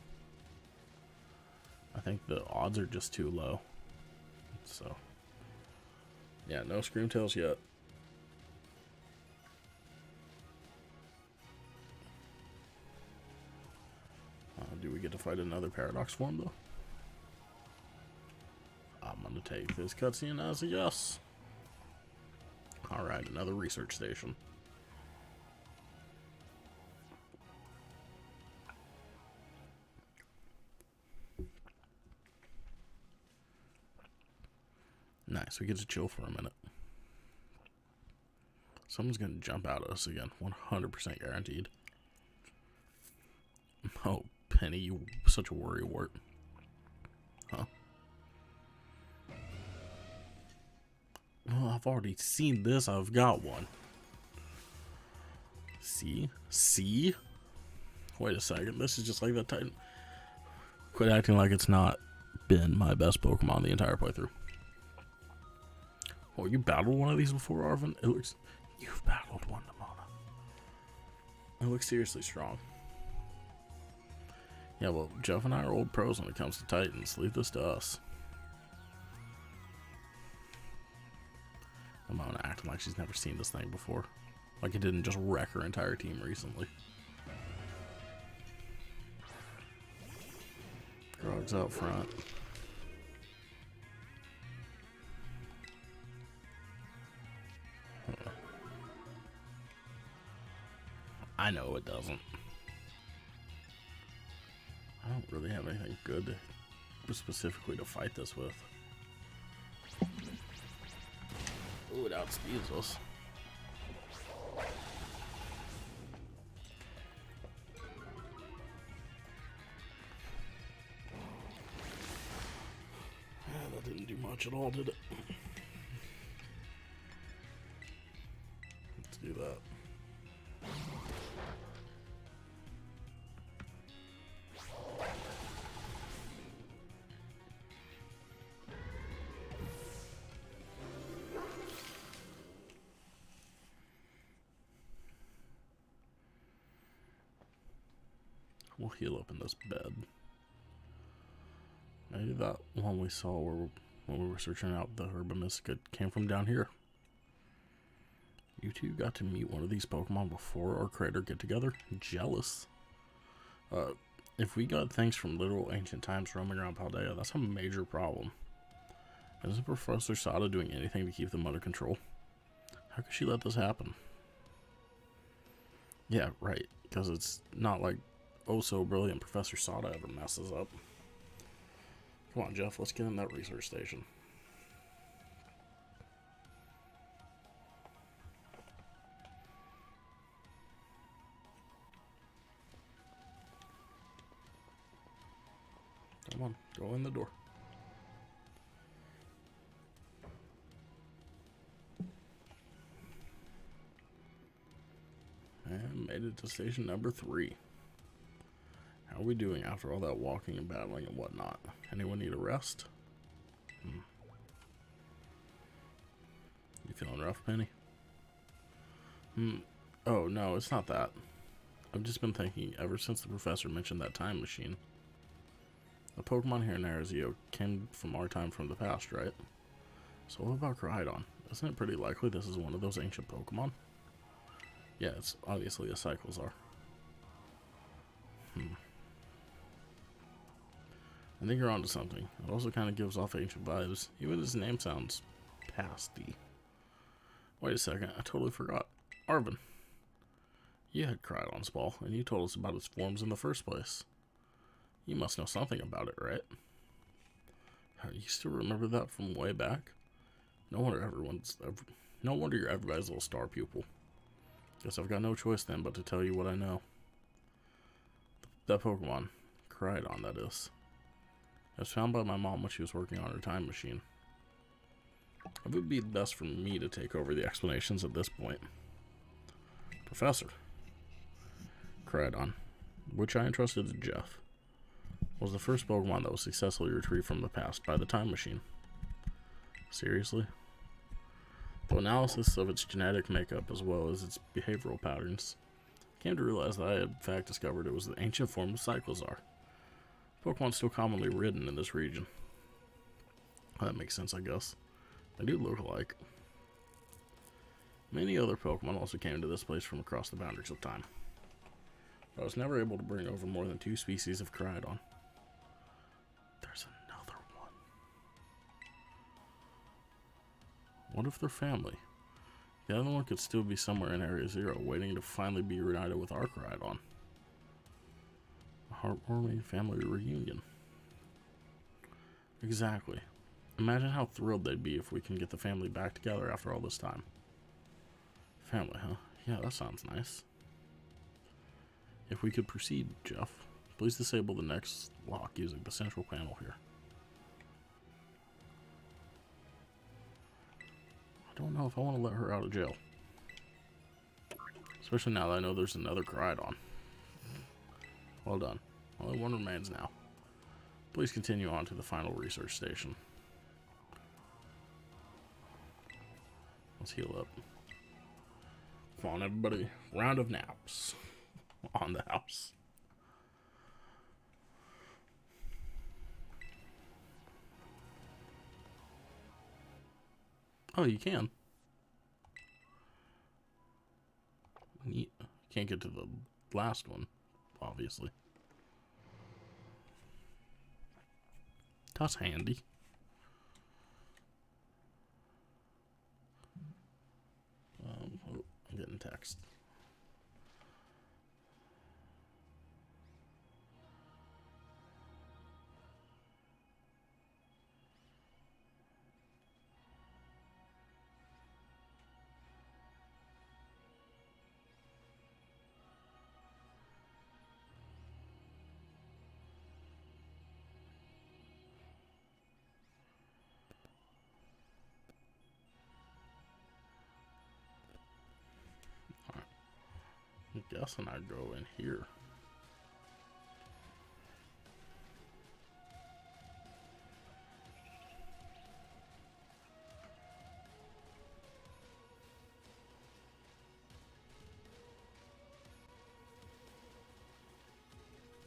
I think the odds are just too low. So, yeah, no Screamtails yet. Do we get to fight another Paradox form, though? I'm going to take this cutscene as a yes. Alright, another research station. Nice, we get to chill for a minute. Someone's gonna jump out at us again, 100% guaranteed. Oh, Penny, you such a worrywart. Huh? Oh, I've already seen this. I've got one. See? See? Wait a second. This is just like that Titan. Quit acting like it's not been my best Pokemon the entire playthrough. Oh, you battled one of these before, Arvin? It looks... You've battled one, Nimona. It looks seriously strong. Yeah, well, Jeff and I are old pros when it comes to Titans. Leave this to us. Nimona acting like she's never seen this thing before. Like it didn't just wreck her entire team recently. Grog's out front. I know it doesn't. I don't really have anything good specifically to fight this with. Ooh, it outspeeds us. That didn't do much at all, did it? Let's do that. We'll heal up in this bed. Maybe that one we saw when we were searching out the Herba Mystica came from down here. You two got to meet one of these Pokemon before our crater get together? Jealous. If we got things from literal ancient times roaming around Paldea, that's a major problem. Isn't Professor Sada doing anything to keep them under control? How could she let this happen? Yeah, right. Because it's not like oh so brilliant Professor Sada ever messes up. Come on, Jeff, let's get in that research station. Come on, go in the door. And made it to station number 3. How are we doing after all that walking and battling and whatnot? Anyone need a rest? You feeling rough, Penny? Oh, no, it's not that. I've just been thinking ever since the professor mentioned that time machine. The Pokemon here in Arizio came from our time from the past, right? So what about Koraidon? Isn't it pretty likely this is one of those ancient Pokemon? Yeah, it's obviously a Cyclizar. I think you're onto something. It also kind of gives off ancient vibes. Even his name sounds pasty. Wait a second, I totally forgot. Arvin. You had Koraidon's ball, and you told us about its forms in the first place. You must know something about it, right? You still remember that from way back? No wonder you're everybody's little star pupil. Guess I've got no choice then but to tell you what I know. That Pokemon, Koraidon, that is. It was found by my mom when she was working on her time machine. It would be best for me to take over the explanations at this point. Professor. Koraidon, which I entrusted to Jeff, was the first Pokemon that was successfully retrieved from the past by the time machine. Seriously? Through analysis of its genetic makeup as well as its behavioral patterns, I came to realize that I had in fact discovered it was the ancient form of Cyclizar. Pokemon still commonly ridden in this region. That makes sense, I guess. They do look alike. Many other Pokemon also came to this place from across the boundaries of time. But I was never able to bring over more than 2 species of Koraidon. There's another one. What if they're family? The other one could still be somewhere in Area Zero, waiting to finally be reunited with Arkwright. A heartwarming family reunion. Exactly. Imagine how thrilled they'd be if we can get the family back together after all this time. Family, huh? Yeah, that sounds nice. If we could proceed, Jeff, please disable the next lock using the central panel here. I don't know if I want to let her out of jail. Especially now that I know there's another Crydon. Well done. Only one remains now. Please continue on to the final research station. Let's heal up. Come on, everybody. Round of naps. On the house. Oh, you can. Neat. Can't get to the last one, obviously. That's handy. Oh, I'm getting text. I'm guessing I go in here.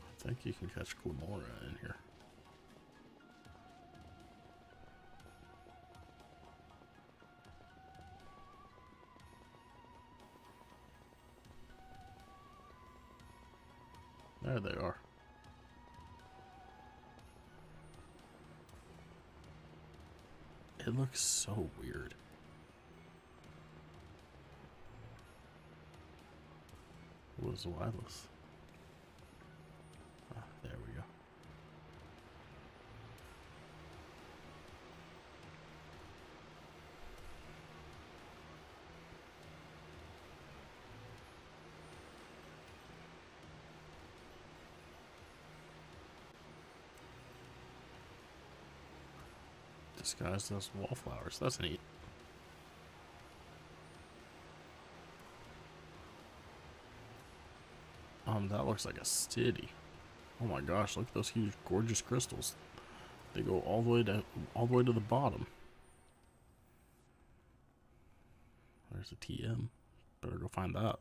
I think you can catch Glamora in here. There they are. It looks so weird. It was wireless. Ah, there we go. Disguised as wallflowers. That's neat. That looks like a city. Oh my gosh, look at those huge, gorgeous crystals. They go all the way to the bottom. There's a TM. Better go find that.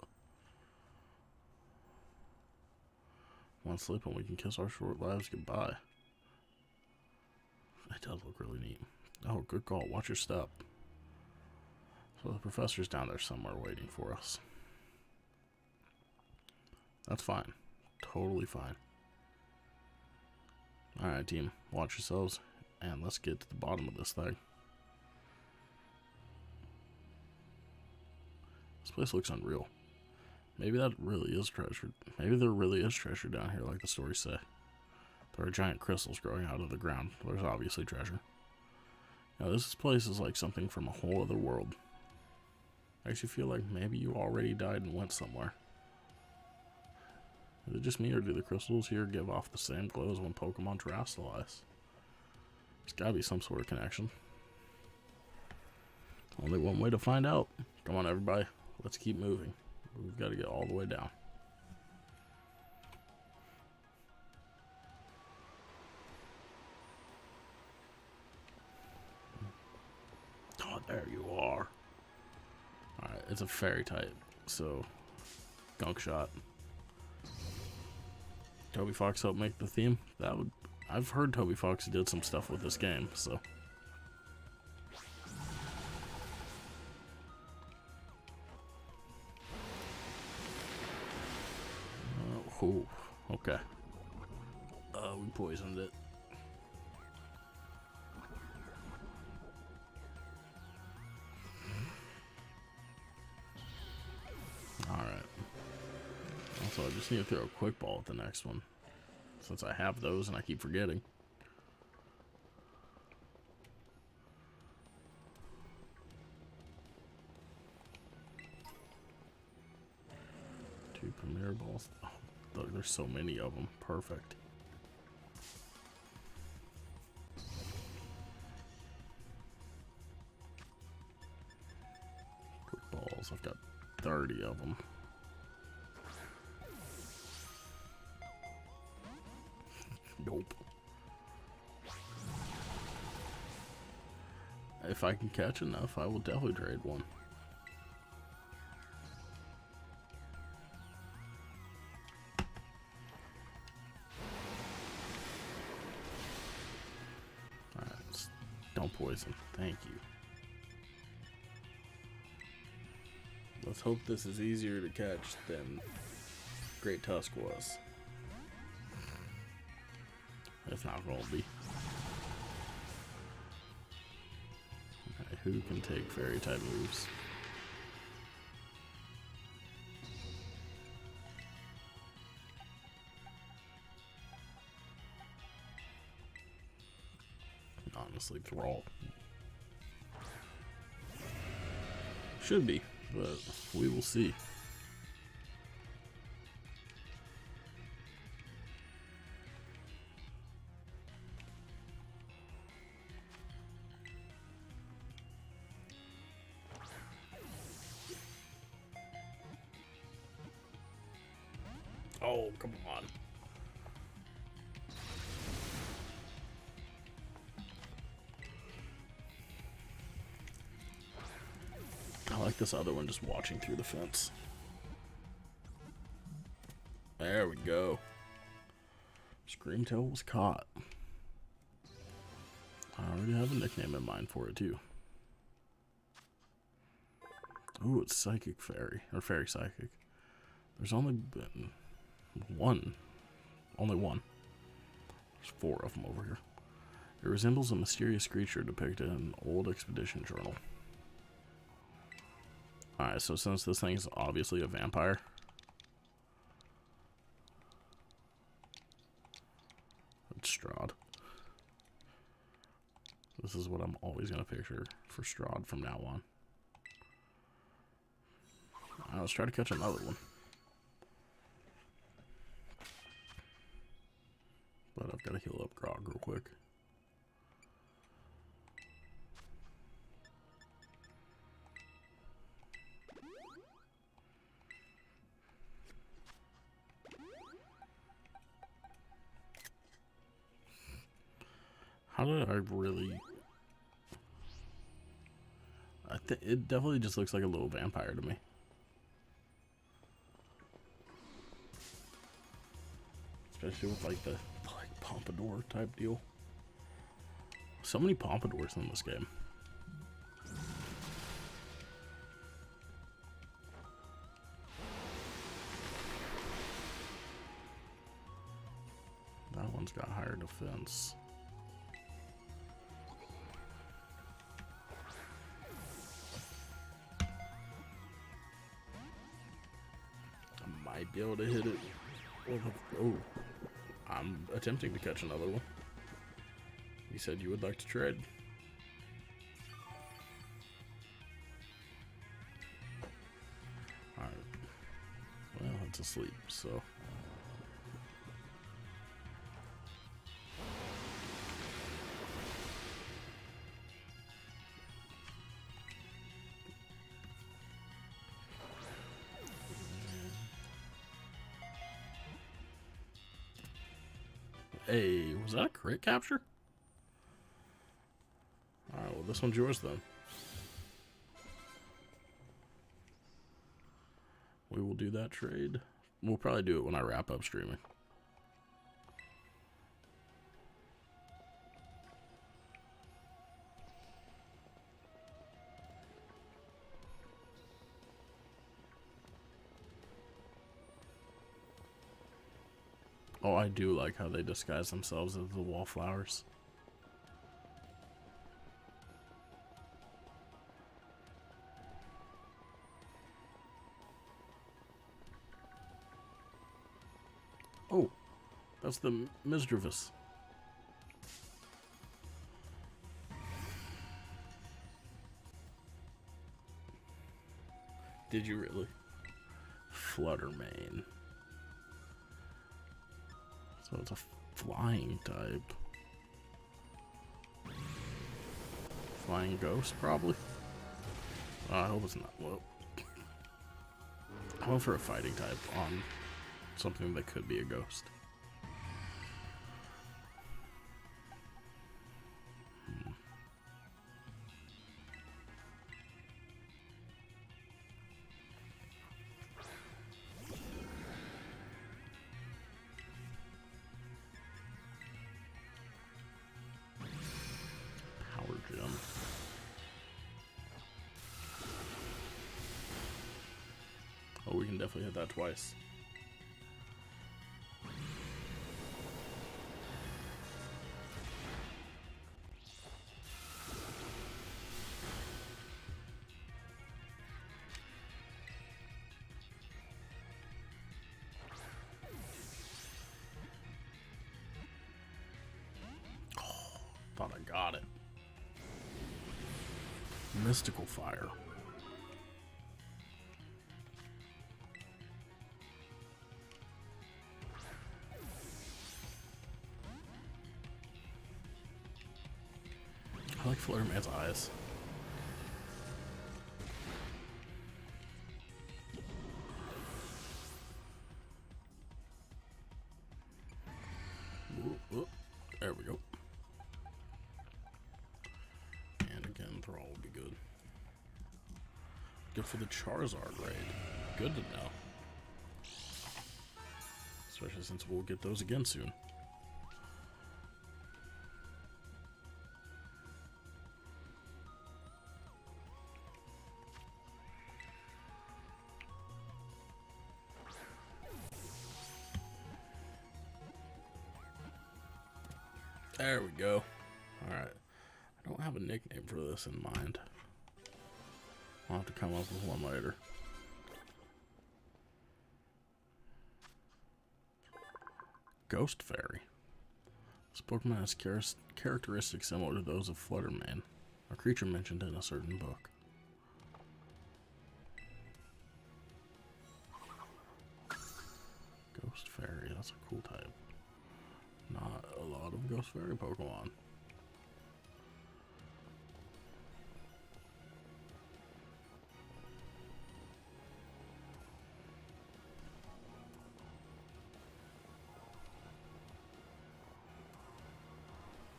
One slip and we can kiss our short lives goodbye. It does look really neat. Oh, good call. Watch your step. So the professor's down there somewhere waiting for us. That's fine. Totally fine. Alright, team. Watch yourselves. And let's get to the bottom of this thing. This place looks unreal. Maybe that really is treasure. Maybe there really is treasure down here like the stories say. There are giant crystals growing out of the ground. There's obviously treasure. Now this place is like something from a whole other world. Makes you feel like maybe you already died and went somewhere. Is it just me, or do the crystals here give off the same glow as when Pokemon terrestrialize? There's gotta be some sort of connection. Only one way to find out. Come on, everybody. Let's keep moving. We've got to get all the way down. Oh, there you are. Alright, it's a fairy type, so gunk shot. Toby Fox helped make the theme. I've heard Toby Fox did some stuff with this game, so. Oh, okay. We poisoned it. So I just need to throw a quick ball at the next one, since I have those and I keep forgetting. Two premier balls. Oh, there's so many of them. Perfect. Quick balls. I've got 30 of them. Nope. If I can catch enough, I will definitely trade one. Alright, don't poison. Thank you. Let's hope this is easier to catch than Great Tusk was. It's not going to be. Okay, who can take fairy type moves? Honestly, Thrall. Should be, but we will see. Oh, come on. I like this other one just watching through the fence. There we go. Screamtail was caught. I already have a nickname in mind for it too. Ooh, it's Psychic Fairy, or Fairy Psychic. There's only been one. Only one. There's 4 of them over here. It resembles a mysterious creature depicted in an old expedition journal. Alright, so since this thing is obviously a vampire, it's Strahd. This is what I'm always going to picture for Strahd from now on. Alright, let's try to catch another one. But I've got to heal up Grog real quick. How did I really... it definitely just looks like a little vampire to me. Especially with like the pompadour type deal. So many pompadours in this game. That one's got higher defense. I might be able to hit it. Oh, I'm attempting to catch another one. You said you would like to trade. Alright. Well, it's asleep, so. Hey, was that a crit capture? Alright, well this one's yours then. We will do that trade. We'll probably do it when I wrap up streaming. Oh, I do like how they disguise themselves as the wallflowers. That's the Misdreavus. Did you really? Fluttermane. So it's a flying type. Flying ghost, probably? I hope it's not. Well, I went for a fighting type on something that could be a ghost. Power gem. Oh, we can definitely hit that twice. Thought I got it. Mystical Fire. I like Fluttermane's eyes. Ooh, ooh. There we go. And again, Thrall will be good. Good for the Charizard raid. Good to know. Especially since we'll get those again soon. There we go. Alright. I don't have a nickname for this in mind. I'll have to come up with one later. Ghost Fairy. This Pokemon has characteristics similar to those of Fluttermane, a creature mentioned in a certain book. Ghost Fairy, that's a cool type. Not a lot of Ghost Fairy Pokemon.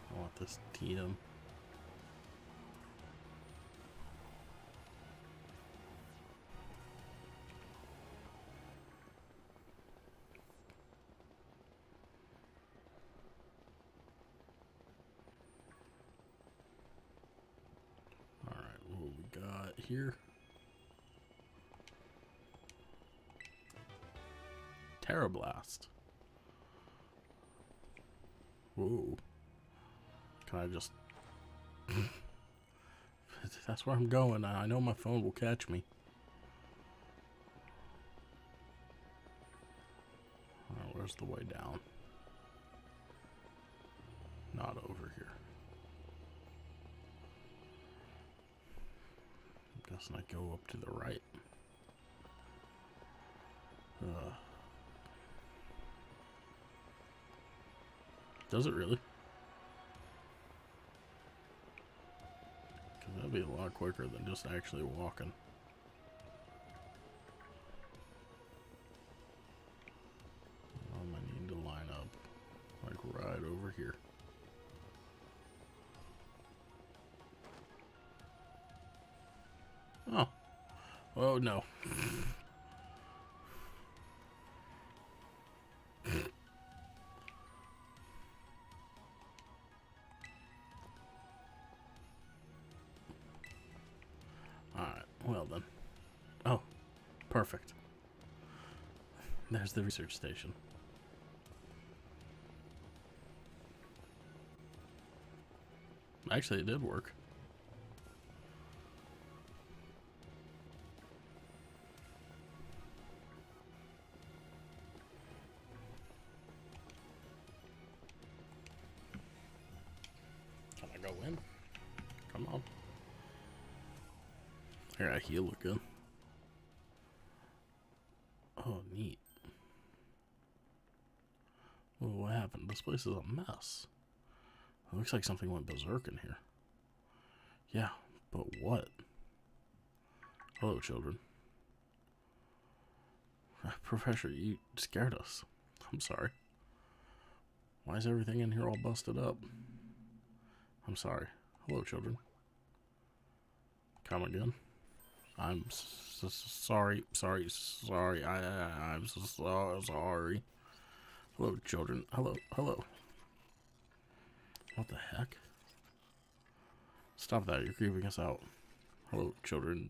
I want this Tiedemann. Got here. Terra Blast. Whoa. Can I just... That's where I'm going. I know my phone will catch me. Where's the way down? Not over here. Guessing I go up to the right. Does it really? Because that'd be a lot quicker than just actually walking. I need to line up like right over here. Oh. Oh no. Alright, well then. Oh, perfect. There's the research station. Actually, it did work. Come on. I gotta heal again. Oh, neat. Well, what happened? This place is a mess. It looks like something went berserk in here. Yeah, but what? Hello, children. Professor, you scared us. I'm sorry. Why is everything in here all busted up? I'm sorry. Hello, children. Come again. I'm sorry. I'm so sorry. Hello, children. Hello. What the heck? Stop that. You're creeping us out. Hello, children.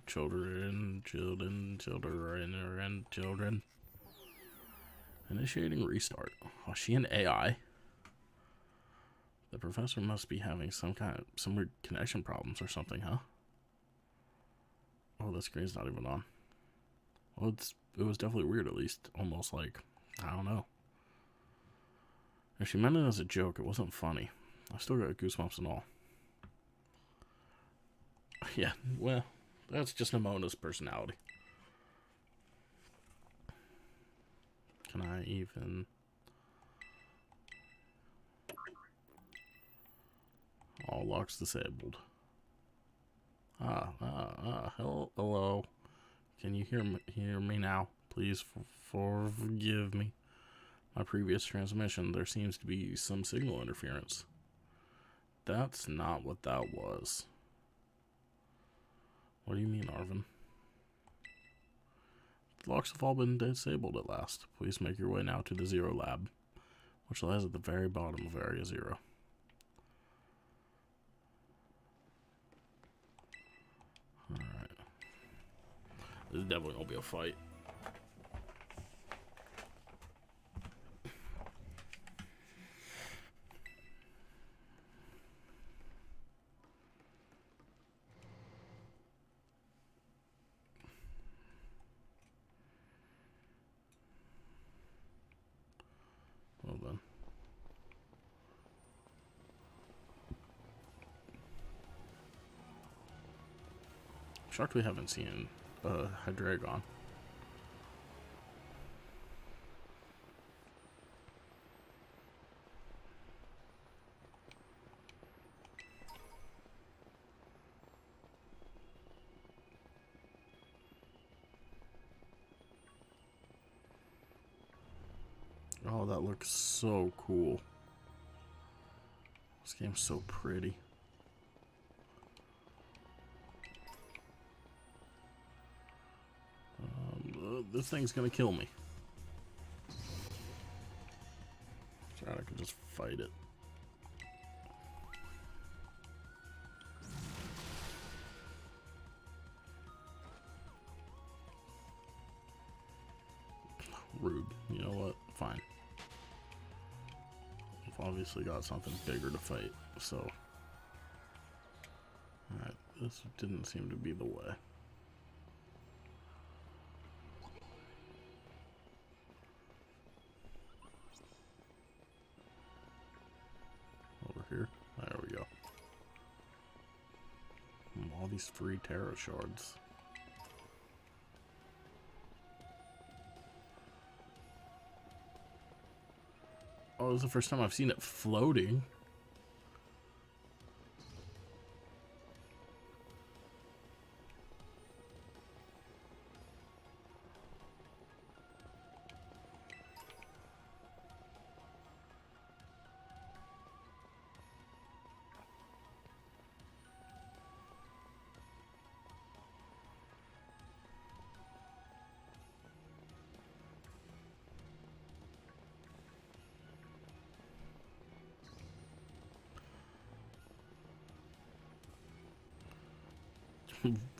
Initiating restart. Oh, is she an AI? The professor must be having some weird connection problems or something, huh? Oh, the screen's not even on. Well, it was definitely weird, at least. Almost like, I don't know. If she meant it as a joke, it wasn't funny. I still got goosebumps and all. Yeah, well, that's just Namona's personality. Can I even... All locks disabled. Hello. Can you hear me now? Please forgive me. My previous transmission, there seems to be some signal interference. That's not what that was. What do you mean, Arvin? The locks have all been disabled at last. Please make your way now to the Zero Lab, which lies at the very bottom of Area Zero. Alright. This is definitely gonna be a fight. Well then. Shocked we haven't seen Hydreigon. Oh, that looks so cool. This game's so pretty. This thing's gonna kill me. I can just fight it. Rude. You know what? Fine. I've obviously got something bigger to fight, so... Alright, this didn't seem to be the way. Over here. There we go. All these free tarot shards. Oh, this is the first time I've seen it floating.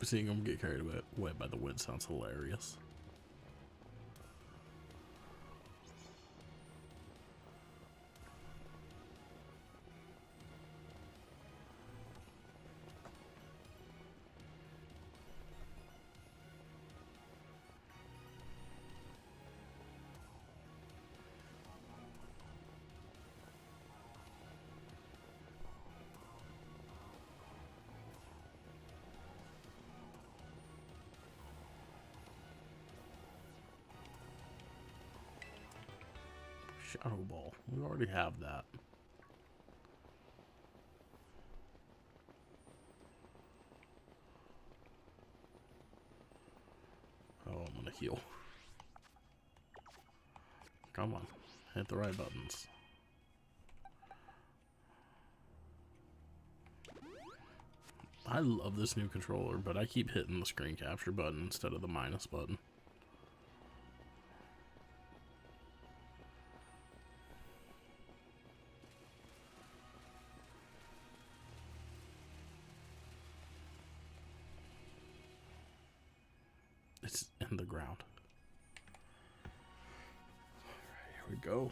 Seeing him get carried away by the wind sounds hilarious. Shadow Ball. We already have that. Oh, I'm gonna heal. Come on. Hit the right buttons. I love this new controller, but I keep hitting the screen capture button instead of the minus button. It's in the ground. Alright, here we go.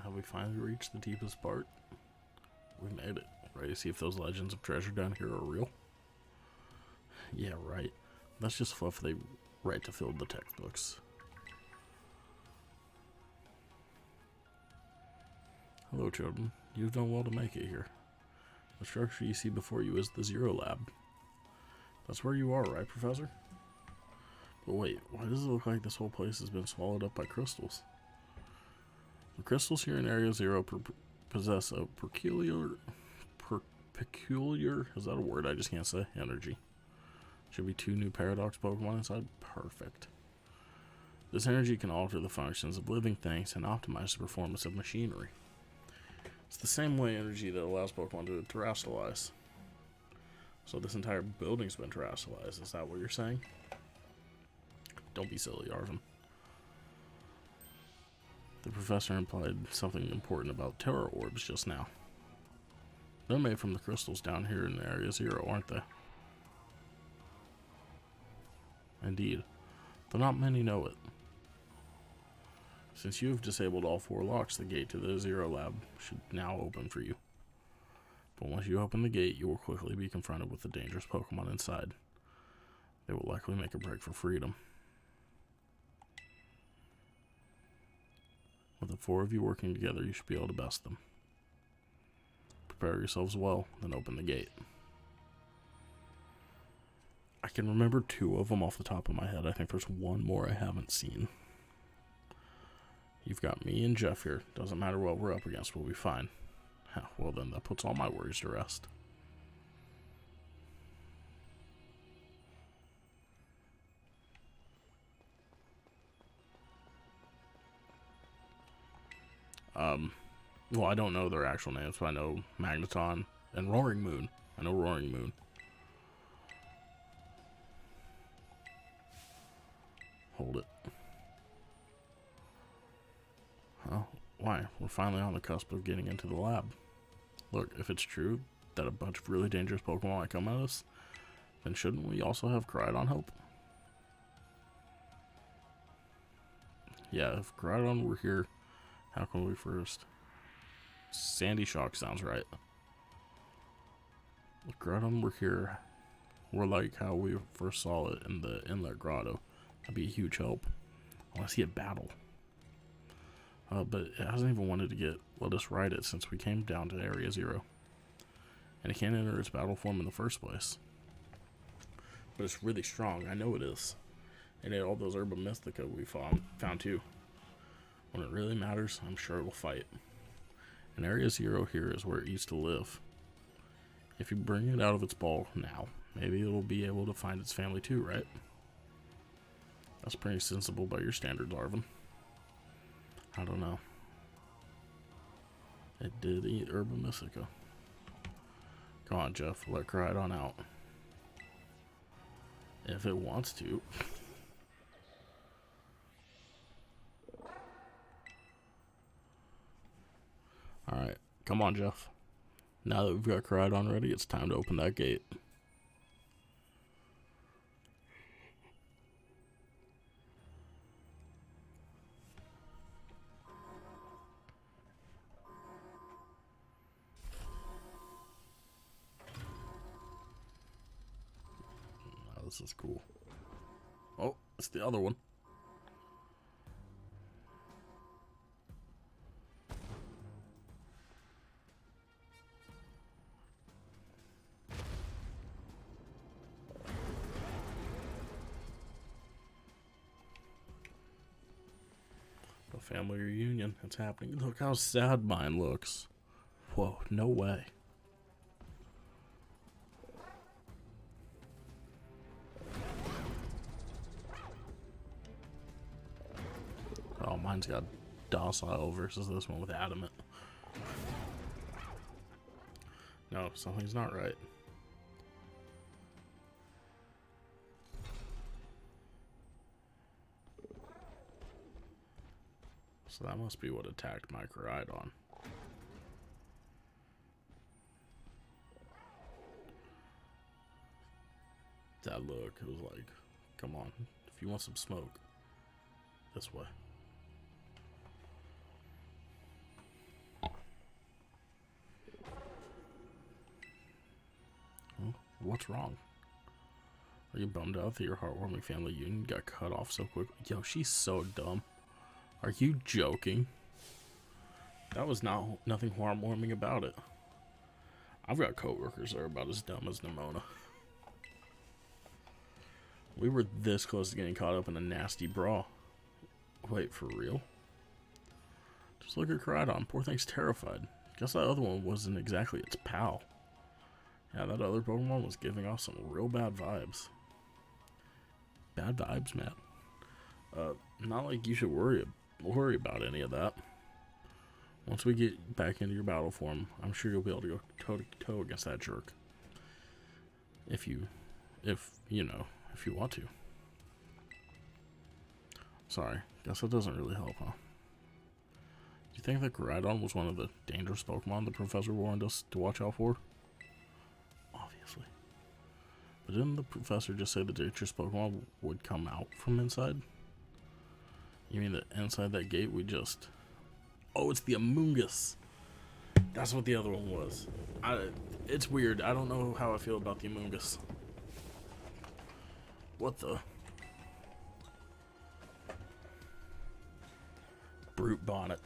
Have we finally reached the deepest part? We made it. Ready to see if those legends of treasure down here are real? Yeah, right. That's just fluff they write to fill the textbooks. Hello, children. You've done well to make it here. The structure you see before you is the Zero Lab. That's where you are, right, Professor? But wait, why does it look like this whole place has been swallowed up by crystals? The crystals here in Area Zero possess a peculiar, is that a word I just can't say? Energy. Should be 2 new Paradox Pokemon inside? Perfect. This energy can alter the functions of living things and optimize the performance of machinery. It's the same way energy that allows Pokemon to terrestrialize. So this entire building's been terrestrialized, is that what you're saying? Don't be silly, Arvin. The professor implied something important about terror orbs just now. They're made from the crystals down here in Area Zero, aren't they? Indeed, though not many know it. Since you have disabled all 4 locks, the gate to the Zero Lab should now open for you. But once you open the gate, you will quickly be confronted with the dangerous Pokemon inside. They will likely make a break for freedom. With the 4 of you working together, you should be able to best them. Prepare yourselves well, then open the gate. I can remember 2 of them off the top of my head. I think there's 1 more I haven't seen. You've got me and Jeff here. Doesn't matter what we're up against, we'll be fine. Well then, that puts all my worries to rest. Well, I don't know their actual names, but I know Magneton and Roaring Moon. I know Roaring Moon. Hold it. Well, why? We're finally on the cusp of getting into the lab. Look, if it's true that a bunch of really dangerous Pokemon might come at us, then shouldn't we also have Crydon help? Yeah, if Crydon were here, how can we first? Sandy Shock sounds right. If Crydon were here, we're like how we first saw it in the Inlet Grotto. That'd be a huge help. I want to see it battle. But it hasn't even wanted to let us ride it since we came down to Area Zero. And it can't enter its battle form in the first place. But it's really strong, I know it is. And it all those Herba Mystica we found too. When it really matters, I'm sure it will fight. And Area Zero here is where it used to live. If you bring it out of its ball now, maybe it'll be able to find its family too, right? That's pretty sensible by your standards, Arvin. I don't know. It did eat Herba Mystica. Come on, Jeff. Let Crydon out. If it wants to. Alright. Come on, Jeff. Now that we've got Crydon ready, it's time to open that gate. This is cool. Oh, it's the other one. Family reunion. It's happening. Look how sad mine looks. Whoa, no way. Oh, mine's got docile versus this one with adamant. No, something's not right. So that must be what attacked my Koraidon. That look, it was like, come on, if you want some smoke, this way. Well, what's wrong? Are you bummed out that your heartwarming family union got cut off so quick? Yo, she's so dumb. Are you joking? That was nothing heartwarming about it. I've got coworkers that are about as dumb as Nimona. We were this close to getting caught up in a nasty brawl. Wait, for real? Just look at Koraidon. Poor thing's terrified. Guess that other one wasn't exactly its pal. Yeah, that other Pokemon was giving off some real bad vibes. Bad vibes, man. Not like you should worry about any of that. Once we get back into your battle form, I'm sure you'll be able to go toe to toe against that jerk. If you want to. Sorry, guess that doesn't really help, huh? Do you think that Koraidon was one of the dangerous Pokemon the professor warned us to watch out for? Obviously. But didn't the professor just say the dangerous Pokemon would come out from inside? You mean that inside that gate we just... Oh, it's the Amoonguss. That's what the other one was. It's weird. I don't know how I feel about the Amoonguss. What the? Brute bonnet.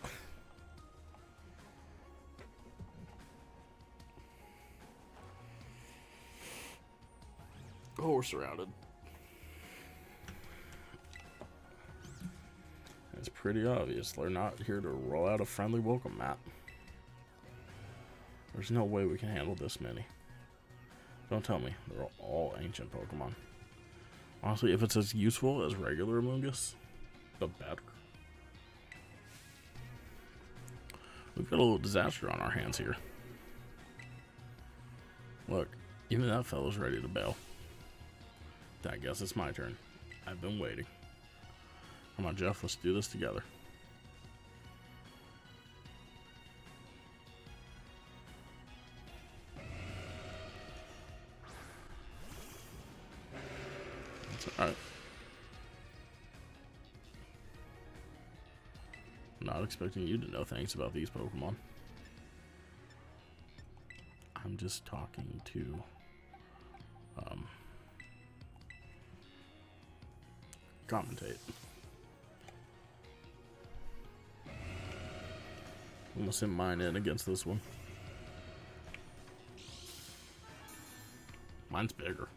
Oh, we're surrounded. It's pretty obvious they're not here to roll out a friendly welcome mat. There's no way we can handle this many. Don't tell me they're all ancient Pokemon. Honestly, if it's as useful as regular Amoonguss, the better. We've got a little disaster on our hands here. Look, even that fellow's ready to bail. I guess it's my turn. I've been waiting. Come on, Jeff, let's do this together. That's alright. Not expecting you to know things about these Pokemon. I'm just talking to commentate. I'm gonna send mine in against this one. Mine's bigger.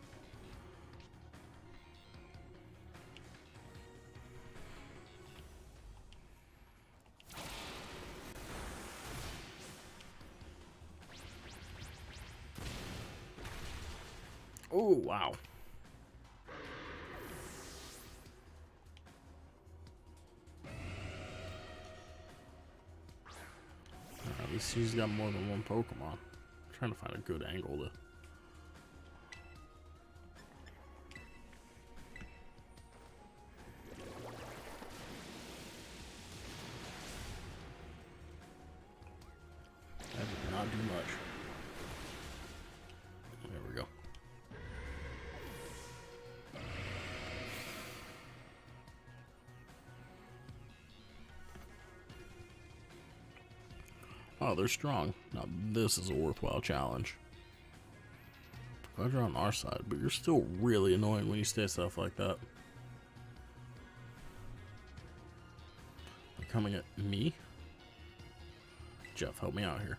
Oh, wow. At least she's got more than one Pokemon. I'm trying to find a good angle to... That did not do much. There we go. Oh, they're strong. Now this is a worthwhile challenge. Glad you're on our side, but you're still really annoying when you say stuff like that. They're coming at me? Jeff, help me out here.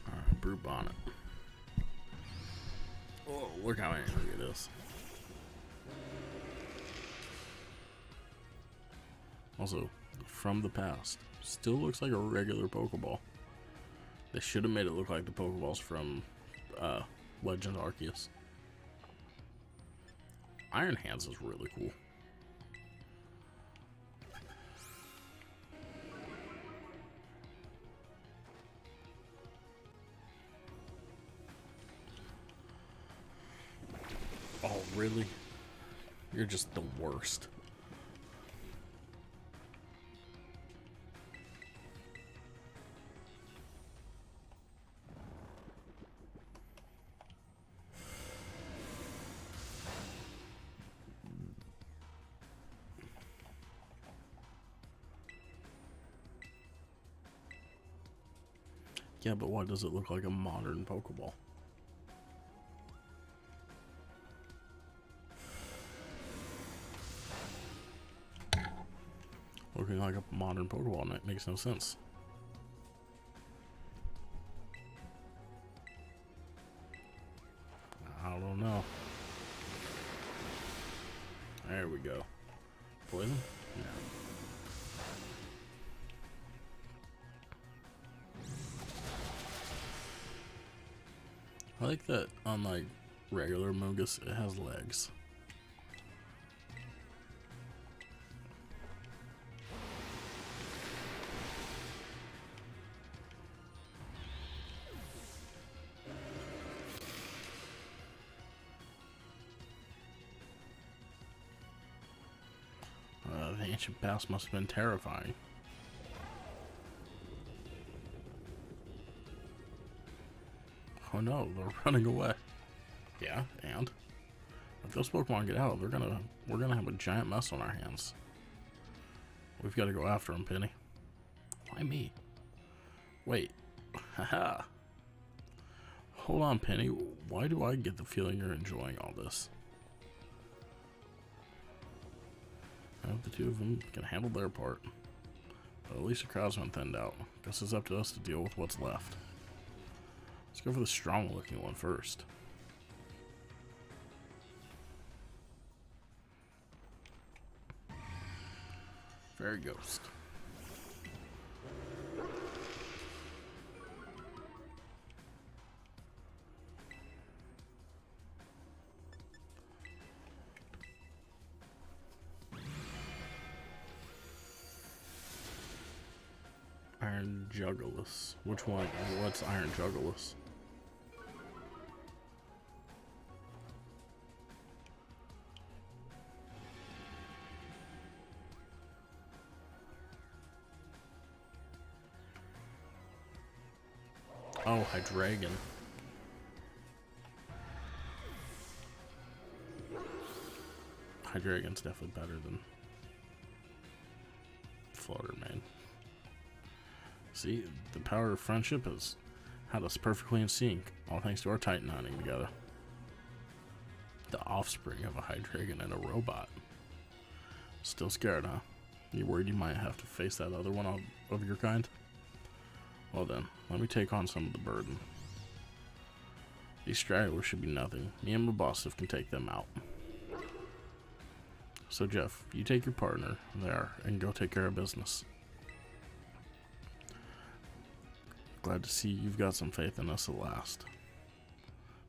Alright, Brute Bonnet. Oh, look how angry it is. Also, from the past, still looks like a regular Pokeball. They should have made it look like the Pokeballs from Legend Arceus. Iron Hands is really cool. Oh, really? You're just the worst. Yeah, but why does it look like a modern Pokeball? Looking like a modern Pokeball, and that makes no sense. I don't know. There we go. Poison? Yeah. I like that, unlike regular Mogus, it has legs. The ancient past must have been terrifying. Oh no, they're running away. Yeah, and if those Pokemon get out, we're gonna have a giant mess on our hands. We've got to go after them, Penny. Why me? Wait, haha. Hold on, Penny. Why do I get the feeling you're enjoying all this? I hope the two of them can handle their part. But at least the crowd's been thinned out. Guess it's up to us to deal with what's left. Let's go for the strong looking one first. Fairy Ghost. Iron Jugulus. Which one? What's Iron Jugulus? Oh, Hydreigon. Hydreigon's definitely better than Fluttermane. See, the power of friendship has had us perfectly in sync, all thanks to our Titan hunting together. The offspring of a Hydreigon and a robot. Still scared, huh? You worried you might have to face that other one of your kind? Well then, let me take on some of the burden. These stragglers should be nothing. Me and my boss can take them out. So Jeff, you take your partner there and go take care of business. Glad to see you've got some faith in us at last.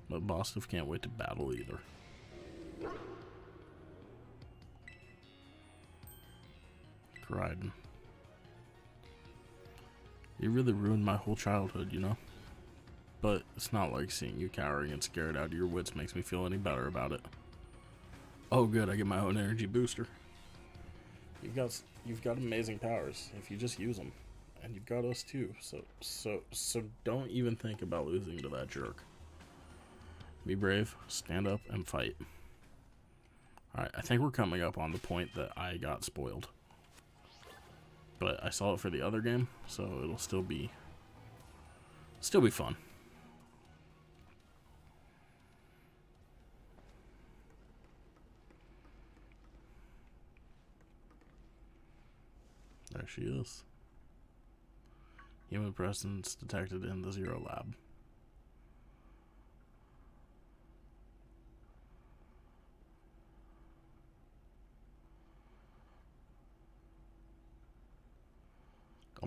But Boston can't wait to battle either. Cried. You really ruined my whole childhood, you know? But it's not like seeing you cowering and scared out of your wits makes me feel any better about it. Oh good, I get my own energy booster. You've got amazing powers if you just use them. And you've got us too, so don't even think about losing to that jerk. Be brave, stand up, and fight. Alright, I think we're coming up on the point that I got spoiled. But I saw it for the other game, so it'll still be fun. There she is. Human presence detected in the Zero Lab.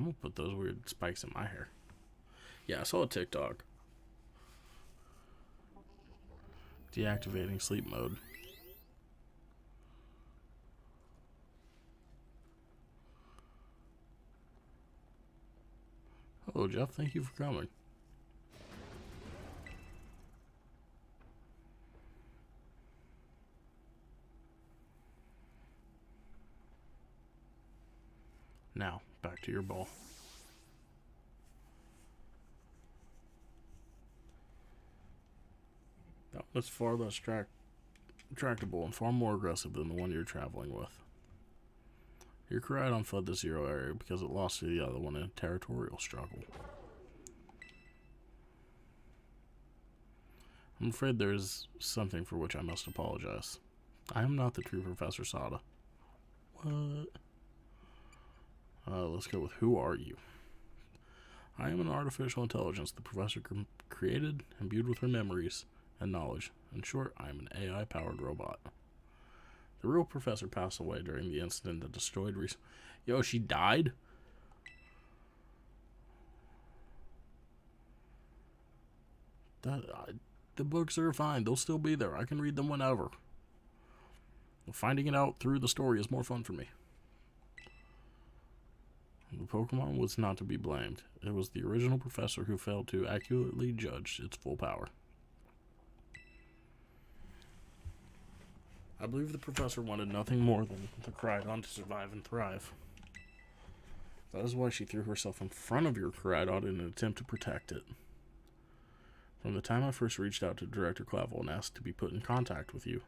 I'm gonna put those weird spikes in my hair. Yeah, I saw a TikTok. Deactivating sleep mode. Hello, Jeff. Thank you for coming. Now, back to your ball. That was far less tractable and far more aggressive than the one you're traveling with. Your Koraidon fled the Zero area because it lost to the other one in a territorial struggle. I'm afraid there is something for which I must apologize. I am not the true Professor Sada. What? Let's go with who are you? I am an artificial intelligence the Professor created, imbued with her memories and knowledge. In short, I am an AI-powered robot. The real Professor passed away during the incident that destroyed Yo, she died? The books are fine. They'll still be there. I can read them whenever. Finding it out through the story is more fun for me. The Pokemon was not to be blamed. It was the original Professor who failed to accurately judge its full power. I believe the Professor wanted nothing more than the Koraidon to survive and thrive. That is why she threw herself in front of your Koraidon in an attempt to protect it. From the time I first reached out to Director Clavel and asked to be put in contact with you,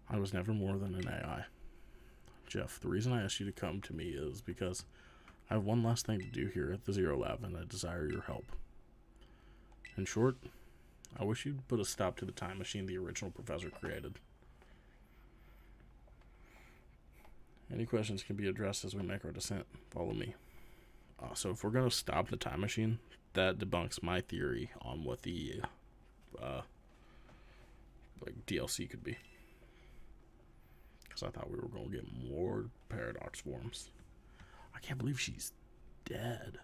I was never more than an AI. Jeff, the reason I asked you to come to me is because I have one last thing to do here at the Zero Lab, and I desire your help. In short, I wish you'd put a stop to the time machine the original Professor created. Any questions can be addressed as we make our descent. Follow me. So if we're going to stop the time machine, that debunks my theory on what the DLC could be. Because I thought we were going to get more paradox forms. I can't believe she's dead.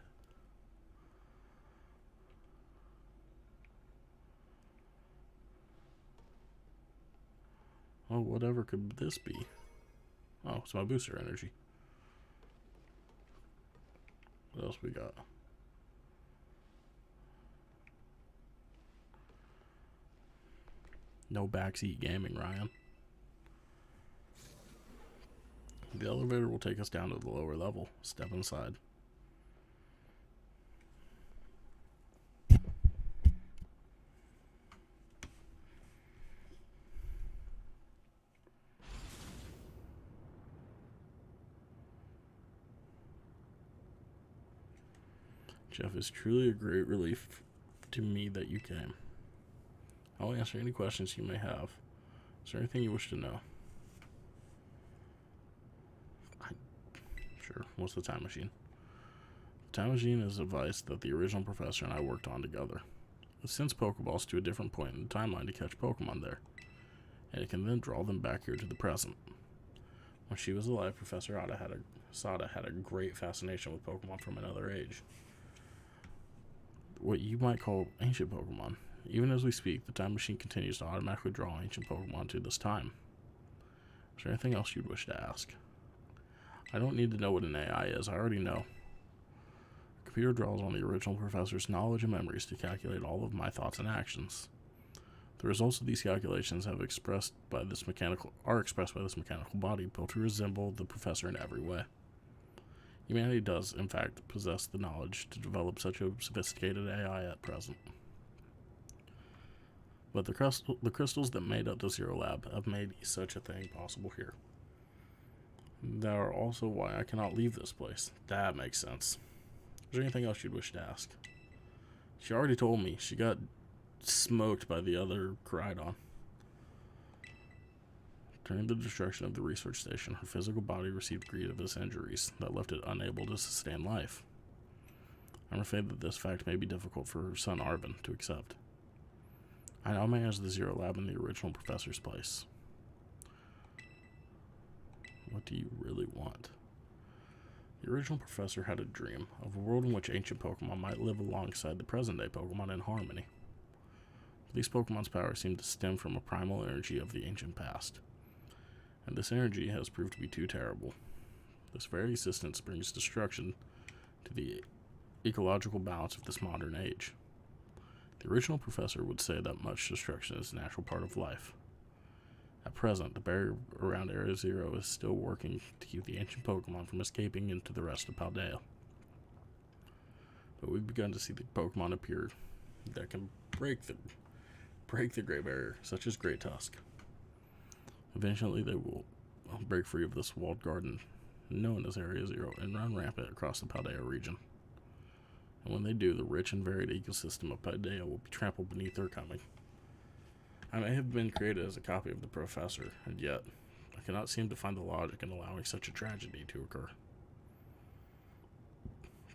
Oh, whatever could this be? Oh, it's my booster energy. What else we got? No backseat gaming, Ryan. The elevator will take us down to the lower level. Step inside. Jeff, it's truly a great relief to me that you came. I'll answer any questions you may have. Is there anything you wish to know? Sure. What's the time machine? The time machine is a device that the original Professor and I worked on together. It sends Pokeballs to a different point in the timeline to catch Pokemon there, and it can then draw them back here to the present. When she was alive, Professor Sada had a great fascination with Pokemon from another age. What you might call ancient Pokemon. Even as we speak, the time machine continues to automatically draw ancient Pokemon to this time. Is there anything else you'd wish to ask? I don't need to know what an AI is. I already know. The computer draws on the original Professor's knowledge and memories to calculate all of my thoughts and actions. The results of these calculations are expressed by this mechanical body built to resemble the Professor in every way. Humanity does, in fact, possess the knowledge to develop such a sophisticated AI at present. But the crystals that made up the Zero Lab have made such a thing possible here. They are also why I cannot leave this place. That makes sense. Is there anything else you'd wish to ask? She already told me. She got smoked by the other Koraidon. During the destruction of the research station, her physical body received grievous injuries that left it unable to sustain life. I'm afraid that this fact may be difficult for her son Arvin to accept. I now manage the Zero Lab in the original Professor's place. What do you really want? The original professor had a dream of a world in which ancient Pokemon might live alongside the present-day Pokemon in harmony. These Pokemon's power seemed to stem from a primal energy of the ancient past, and this energy has proved to be too terrible. This very existence brings destruction to the ecological balance of this modern age. The original professor would say that much destruction is a natural part of life. At present, the barrier around Area Zero is still working to keep the ancient Pokemon from escaping into the rest of Paldea. But we've begun to see the Pokemon appear that can break the Great Barrier, such as Great Tusk. Eventually, they will break free of this walled garden known as Area Zero and run rampant across the Paldea region. And when they do, the rich and varied ecosystem of Paldea will be trampled beneath their coming. I may have been created as a copy of the professor, and yet I cannot seem to find the logic in allowing such a tragedy to occur.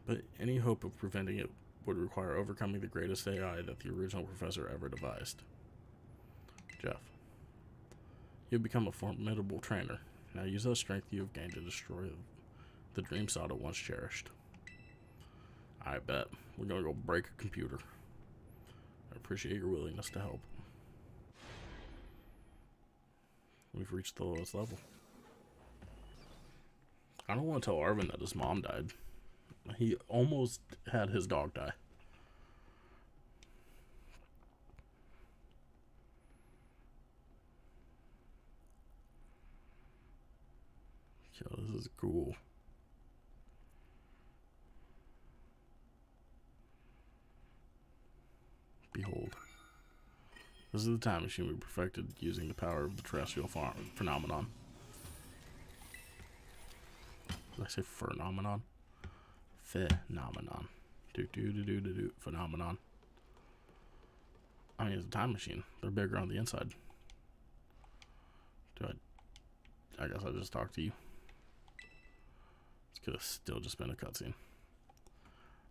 But any hope of preventing it would require overcoming the greatest AI that the original professor ever devised. Jeff, you have become a formidable trainer. Now use that strength you have gained to destroy the dream Sada once cherished. I bet. We're gonna go break a computer. I appreciate your willingness to help. We've reached the lowest level. I don't want to tell Arvin that his mom died. He almost had his dog die. Yo, this is cool. Behold. This is the time machine we perfected using the power of the terrestrial phenomenon. Did I say phenomenon? Phenomenon. Phenomenon. I mean, it's a time machine. They're bigger on the inside. I guess I just talked to you. This could have still just been a cutscene.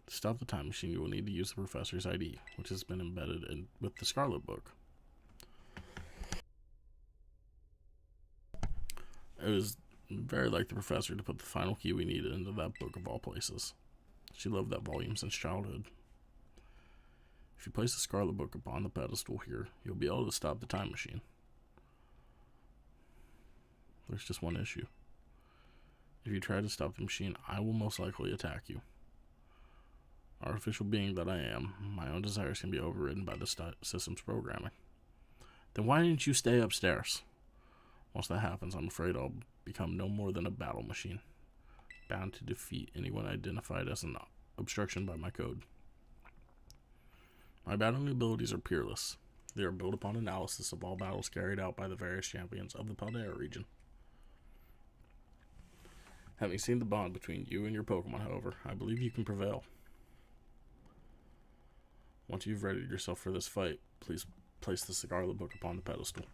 To stop the time machine, you will need to use the professor's ID, which has been embedded in with the Scarlet book. It was very like the professor to put the final key we needed into that book of all places. She loved that volume since childhood. If you place the Scarlet book upon the pedestal here, you'll be able to stop the time machine. There's just one issue. If you try to stop the machine, I will most likely attack you. Artificial being that I am, my own desires can be overridden by the system's programming. Then why didn't you stay upstairs? Once that happens, I'm afraid I'll become no more than a battle machine, bound to defeat anyone identified as an obstruction by my code. My battling abilities are peerless. They are built upon analysis of all battles carried out by the various champions of the Paldea region. Having seen the bond between you and your Pokemon, however, I believe you can prevail. Once you've readied yourself for this fight, please place the Scarlet book upon the pedestal.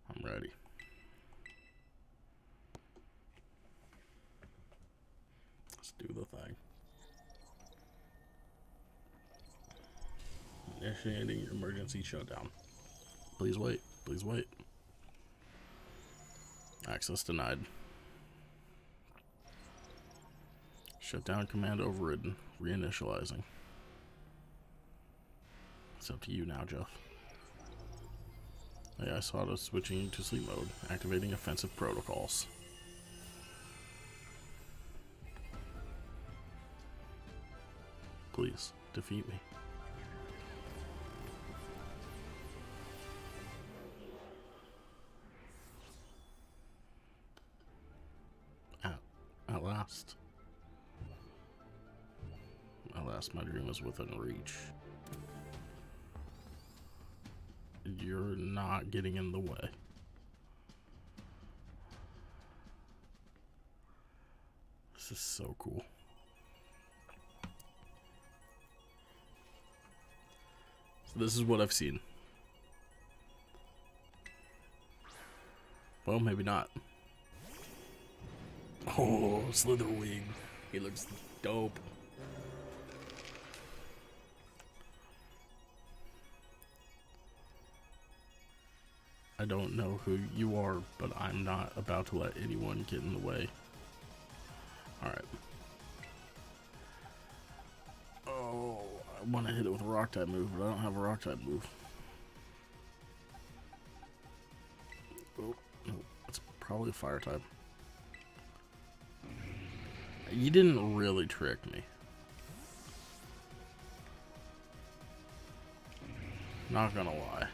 I'm ready. Let's do the thing. Initiating your emergency shutdown. Please wait. Please wait. Access denied. Shutdown command overridden. Reinitializing. It's up to you now, Jeff. AI Sada switching to sleep mode. Activating offensive protocols. Please, defeat me. At last. At last, my dream is within reach. You're not getting in the way. This is so cool. So this is what I've seen. Well, maybe not. Oh, Slitherwing. He looks dope. I don't know who you are, but I'm not about to let anyone get in the way. Alright. Oh, I want to hit it with a rock type move, but I don't have a rock type move. Oh, no, it's probably a fire type. You didn't really trick me. Not gonna lie.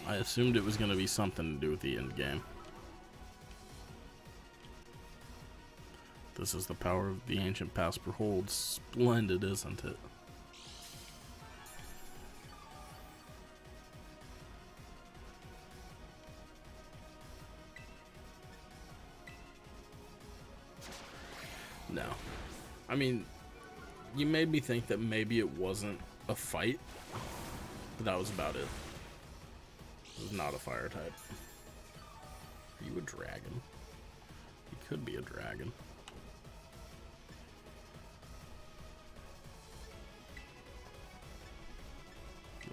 I assumed it was gonna be something to do with the end game. This is the power of the ancient Pasper holds. Splendid, isn't it? No. I mean, you made me think that maybe it wasn't a fight, but that was about it. It was not a fire type. Are you a dragon? You could be a dragon.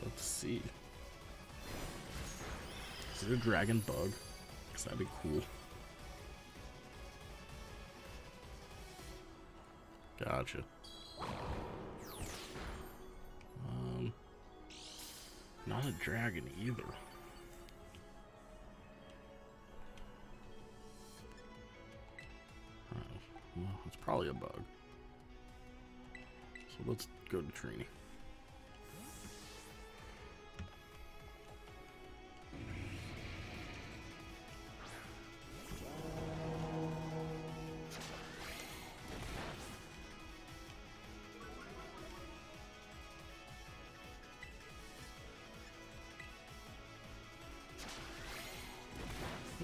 Let's see. Is it a dragon bug? Because that'd be cool. Gotcha. Not a dragon either. Well, it's probably a bug. So let's go to Trini.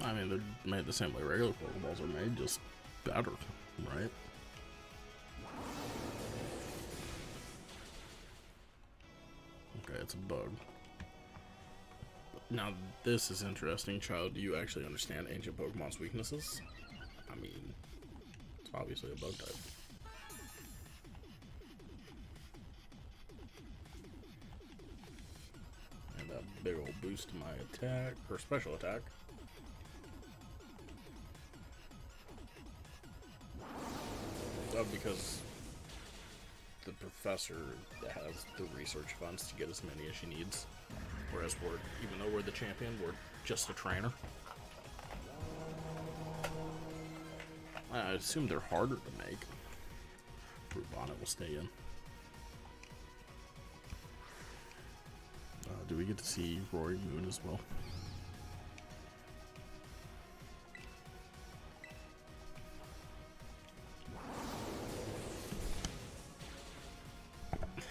I mean, they're made the same way regular Pokeballs are made, just better, right? Okay, it's a bug. Now, this is interesting, child. Do you actually understand ancient Pokemon's weaknesses? I mean, it's obviously a bug type. And a big old boost to my attack, or special attack. Because the professor has the research funds to get as many as she needs, whereas even though we're the champion, we're just a trainer. I assume they're harder to make. Fruit Bonnet will stay in. Do we get to see Roaring Moon as well?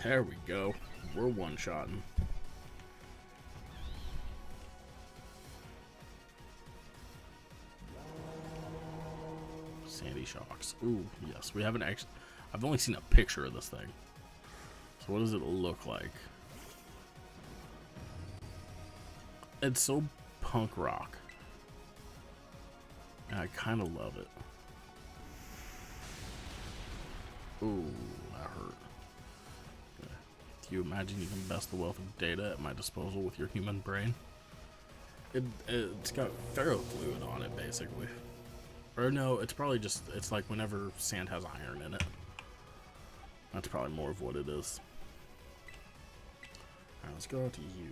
There we go. We're one-shotting. Sandy Shocks. Ooh, yes. We haven't actually... I've only seen a picture of this thing. So what does it look like? It's so punk rock. And I kind of love it. Ooh, that hurt. You imagine you can best the wealth of data at my disposal with your human brain? It's got ferrofluid on it, basically. Or no, it's probably just, it's like whenever sand has iron in it. That's probably more of what it is. Alright, let's go out to you.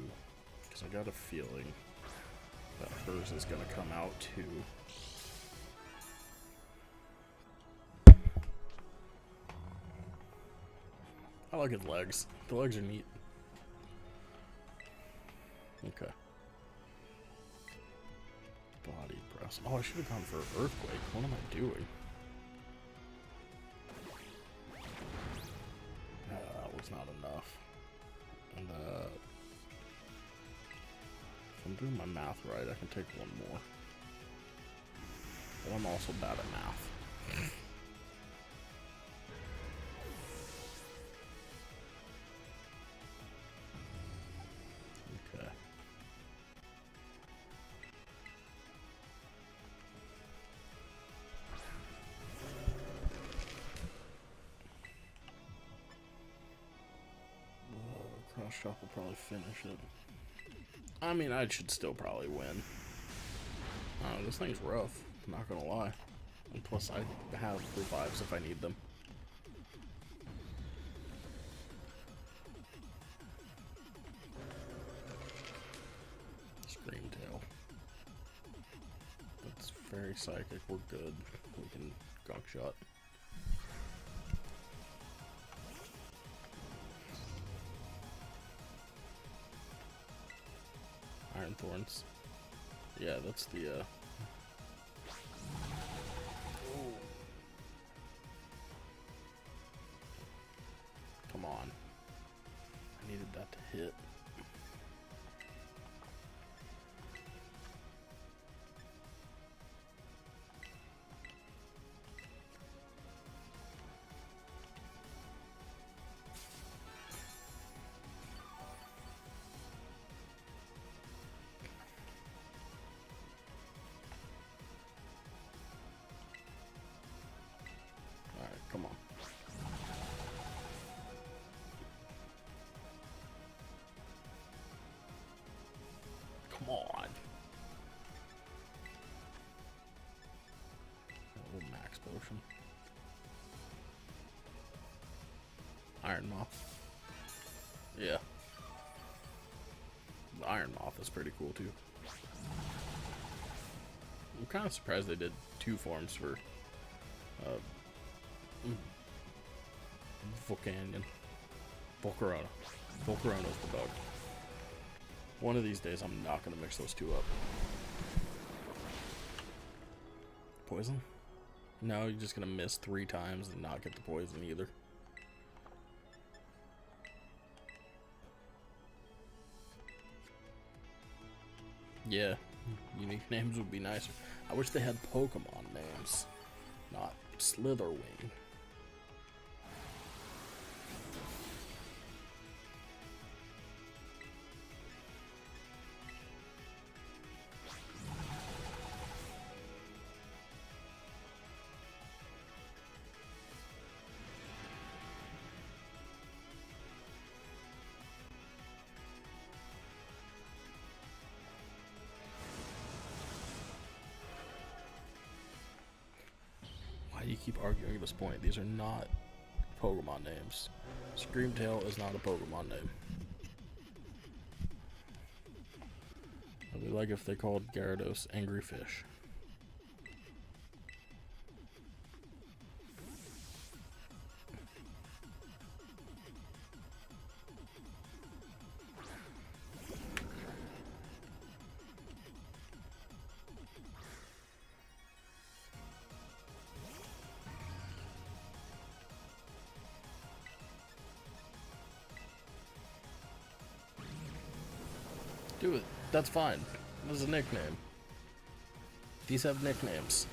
Because I got a feeling that hers is going to come out too. I like his legs. The legs are neat. Okay. Body press. Oh, I should have gone for Earthquake. What am I doing? That was not enough. And if I'm doing my math right, I can take one more. But I'm also bad at math. Cross Chop will probably finish it. I mean, I should still probably win. Oh, this thing's rough, not gonna lie. And plus, I have revives if I need them. Screamtail. That's very psychic, we're good. We can gunk shot. Iron Thorns. Yeah, that's the come on. I needed that to hit. Come on. Come on. A little max potion. Iron Moth. Yeah. The Iron Moth is pretty cool too. I'm kind of surprised they did 2 forms for Volcanion. Volcarona. Volcarona's the bug. One of these days I'm not going to mix those 2 up. Poison? No, you're just going to miss 3 times and not get the poison either. Yeah, unique names would be nicer. I wish they had Pokemon names, not Slitherwing. Why do you keep arguing this point? These are not Pokemon names. Screamtail is not a Pokemon name. It'd be like if they called Gyarados Angry Fish. Do it. That's fine. This is a nickname. These have nicknames.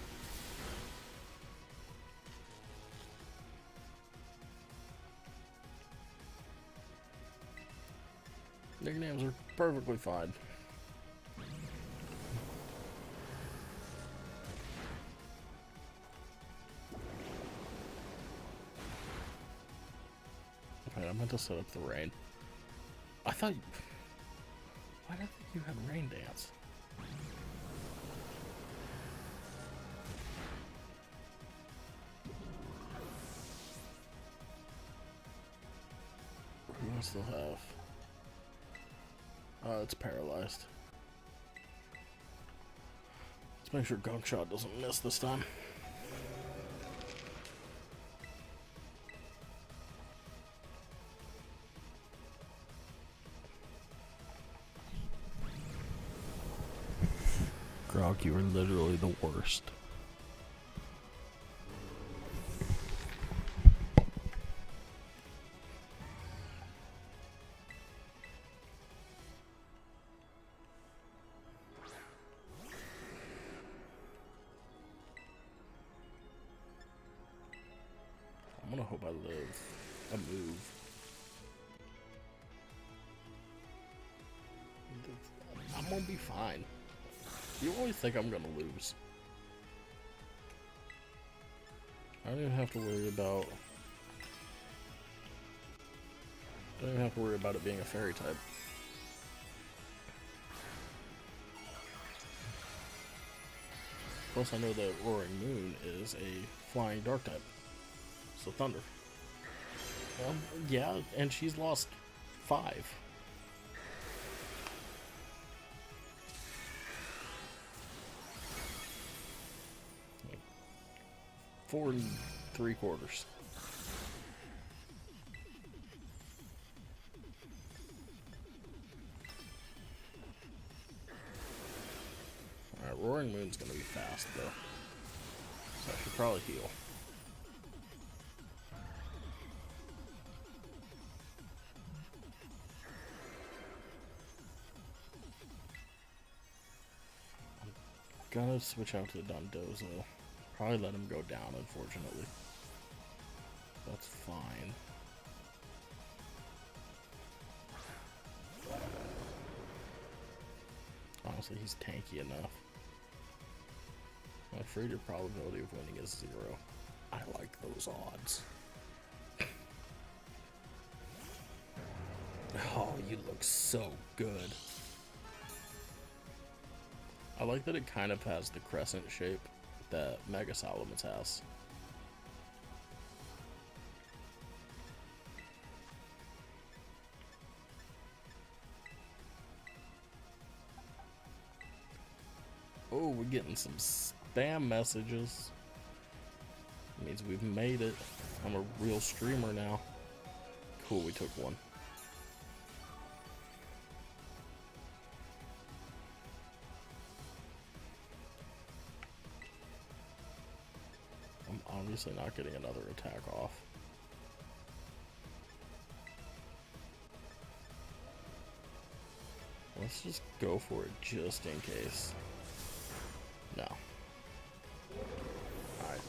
Nicknames are perfectly fine. Okay, I meant to set up the rain. I thought... Why did I think you had Rain Dance? Who do I still have? It's paralyzed. Let's make sure Gunk Shot doesn't miss this time. Grog, you are literally the worst. I'm gonna hope I live a move. I'm gonna be fine. You always think I'm gonna lose. I don't even have to worry about Don't even have to worry about it being a fairy type. Plus, I know that Roaring Moon is a flying dark type. So thunder. Yeah, and she's lost 5. Like 4 3/4. Alright, Roaring Moon's gonna be fast though. So I should probably heal. Gonna switch out to Dondozo. Probably let him go down, unfortunately. That's fine. Honestly, he's tanky enough. I'm afraid your probability of winning is 0. I like those odds. Oh, you look so good. I like that it kind of has the crescent shape that Mega Salamence has. Oh, we're getting some spam messages. It means we've made it. I'm a real streamer now. Cool, we took one. I'm obviously not getting another attack off. Let's just go for it just in case. No. Alright.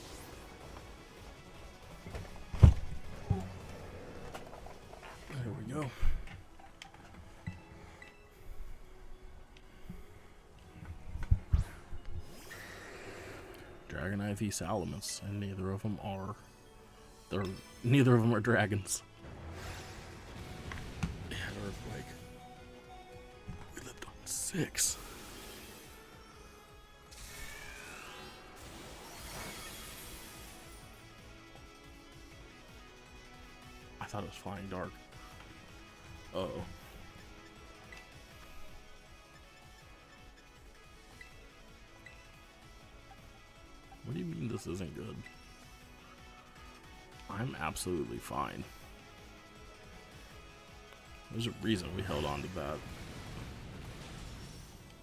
There we go. Dragonite v Salamence, and neither of them are dragons. Yeah, Earthquake. We lived on 6. I thought it was Flying Dark. Uh-oh. What do you mean this isn't good? I'm absolutely fine. There's a reason we held on to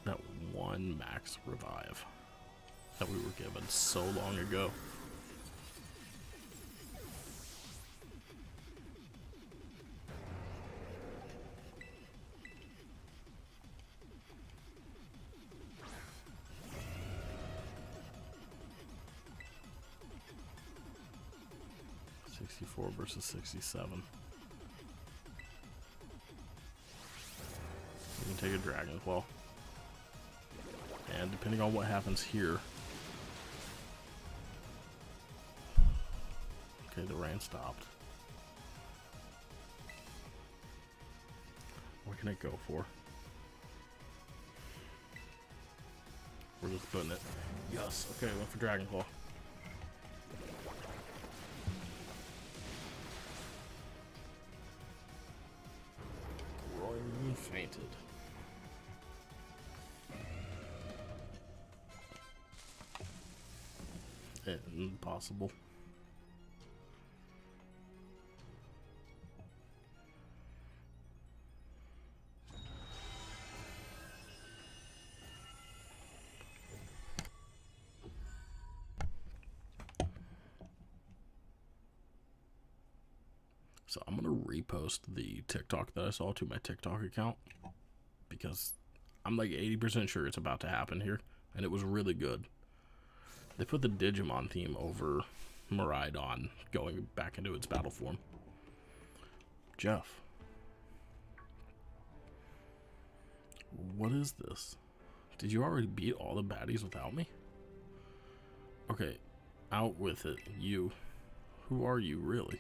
that one max revive that we were given so long ago. Versus 67. We can take a Dragon Claw. And depending on what happens here. Okay, the rain stopped. What can it go for? We're just putting it. Yes, okay, went for Dragon Claw. Fainted. Impossible. So I'm gonna repost the TikTok that I saw to my TikTok account because I'm like 80% sure it's about to happen here, and it was really good. They put the Digimon theme over Miraidon going back into its battle form. Jeff, what is this? Did you already beat all the baddies without me? Okay, out with it. You. Who are you, really?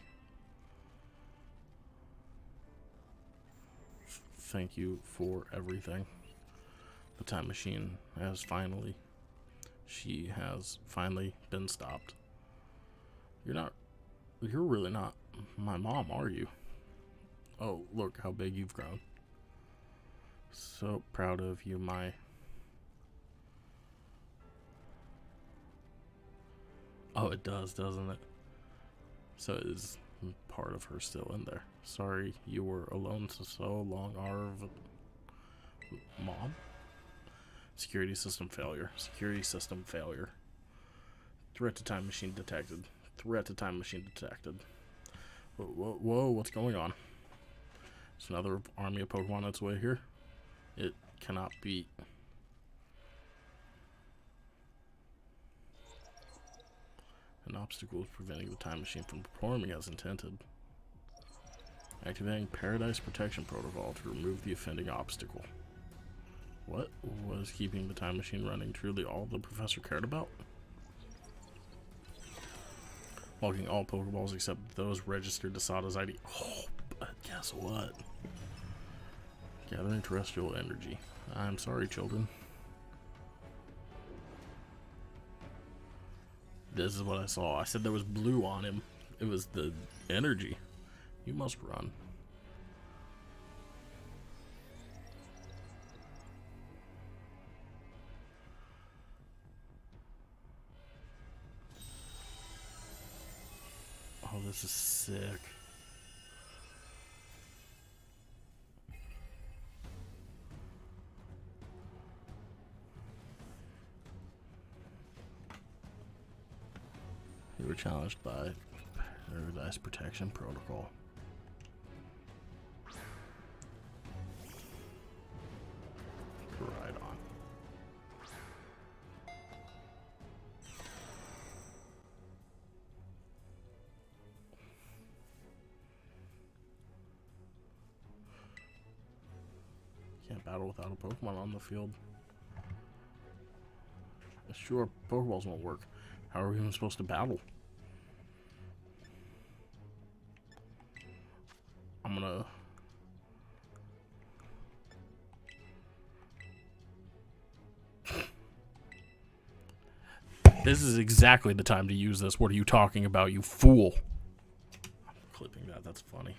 thank you for everything. The time machine has finally... She has finally been stopped. You're really not my mom, are you? Oh, look how big you've grown. So proud of you, my... Oh, it does, doesn't it? So is part of her still in there. Sorry you were alone for so long, Arv. Mom? Security system failure. Security system failure. Threat to time machine detected. Threat to time machine detected. Whoa, what's going on? There's another army of Pokemon on its way here. It cannot be. An obstacle is preventing the time machine from performing as intended. Activating Paradise Protection Protocol to remove the offending obstacle. What was keeping the time machine running truly all the professor cared about? Logging all Pokeballs except those registered to Sada's ID. Oh, but guess what? Gathering terrestrial energy. I'm sorry, children. This is what I saw. I said there was blue on him. It was the energy. You must run. Oh, this is sick. You were challenged by Paradise Protection Protocol. Right on. Can't battle without a Pokemon on the field. Sure, Pokeballs won't work. How are we even supposed to battle? I'm gonna... This is exactly the time to use this. What are you talking about, you fool? I'm clipping that. That's funny.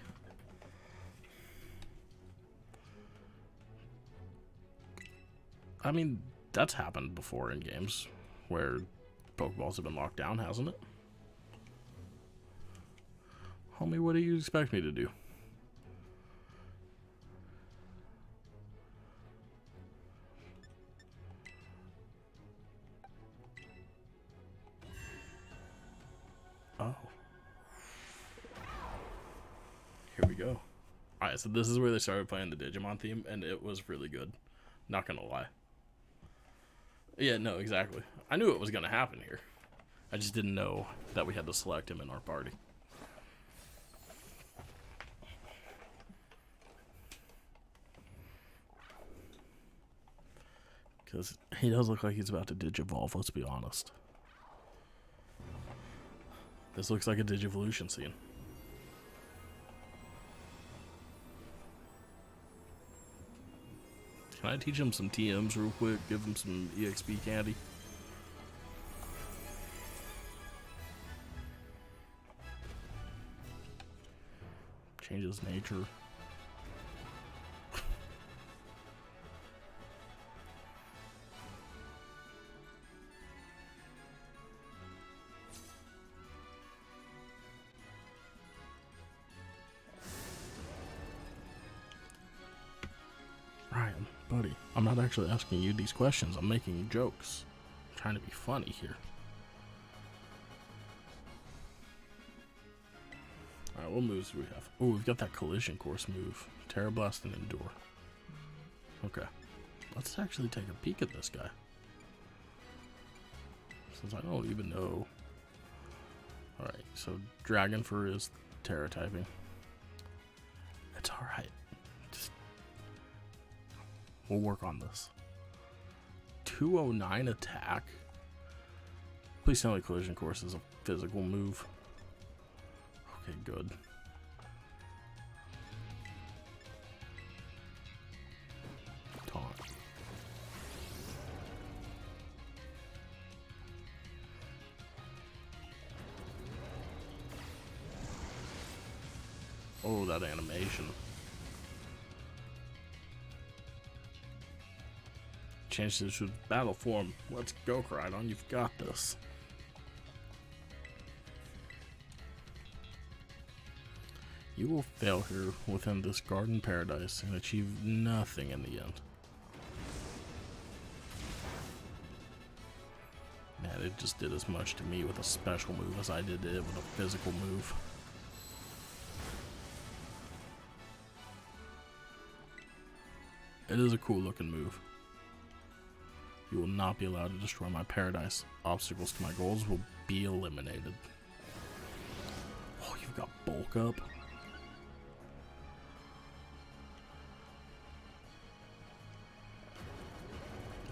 I mean, that's happened before in games where Pokeballs have been locked down, hasn't it? Homie, what do you expect me to do? Oh. Here we go. Alright, so this is where they started playing the Digimon theme, and it was really good. Not gonna lie. Yeah, no, exactly. I knew it was gonna happen here. I just didn't know that we had to select him in our party. Because he does look like he's about to Digivolve, let's be honest. This looks like a Digivolution scene. Can I teach him some TMs real quick? Give him some EXP candy? Change his nature. Ryan, buddy, I'm not actually asking you these questions. I'm making jokes. I'm trying to be funny here. Alright, what moves do we have? Oh, we've got that collision course move. Terra Blast and Endure. Okay. Let's actually take a peek at this guy. Since I don't even know. Alright, so Dragon Fur is Terra typing. It's alright. We'll work on this. 209 attack. Please tell me collision course is a physical move. Okay, good. Oh, that animation. Change this to battle form. Let's go, Crydon. You've got this. You will fail here within this garden paradise and achieve nothing in the end. Man, it just did as much to me with a special move as I did to it with a physical move. It is a cool looking move. You will not be allowed to destroy my paradise. Obstacles to my goals will be eliminated. Oh, you've got bulk up.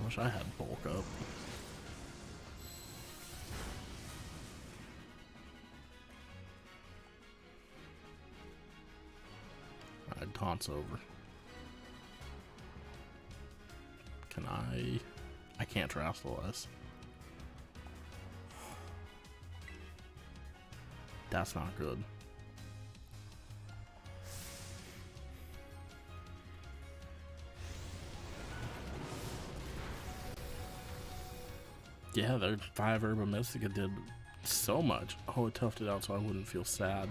I wish I had bulk up. Alright, taunts over. Can I can't terrestrialize. That's not good. Yeah, their 5 Herba Mystica did so much. Oh, it toughed it out so I wouldn't feel sad.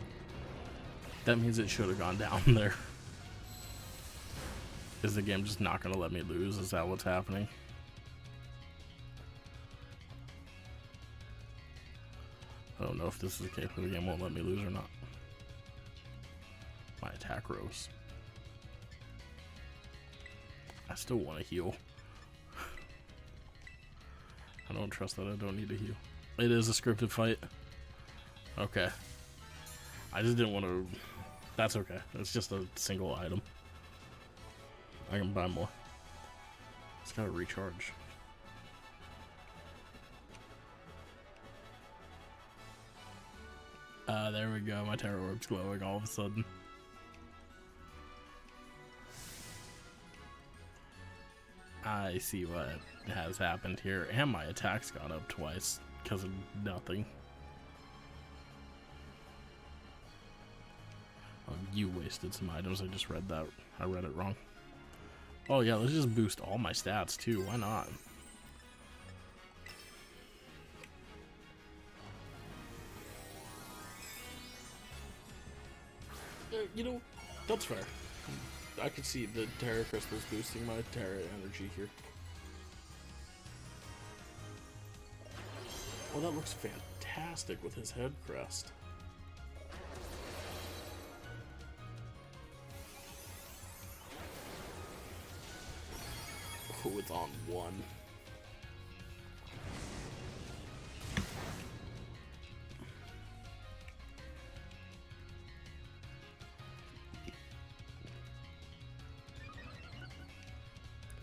That means it should have gone down there. Is the game just not going to let me lose? Is that what's happening? I don't know if this is the case where the game won't let me lose or not. My attack rose. I still want to heal. I don't trust that I don't need to heal. It is a scripted fight. Okay. I just didn't want to... That's okay. It's just a single item. I can buy more. It's gotta recharge. There we go. My Terror Orb's glowing all of a sudden. I see what has happened here. And my attack's gone up twice because of nothing. Oh, you wasted some items. I just read that. I read it wrong. Oh yeah, let's just boost all my stats too. Why not? You know, that's fair. I could see the Terra Crystals boosting my Terra energy here. Oh, that looks fantastic with his head crest. Oh, it's on 1.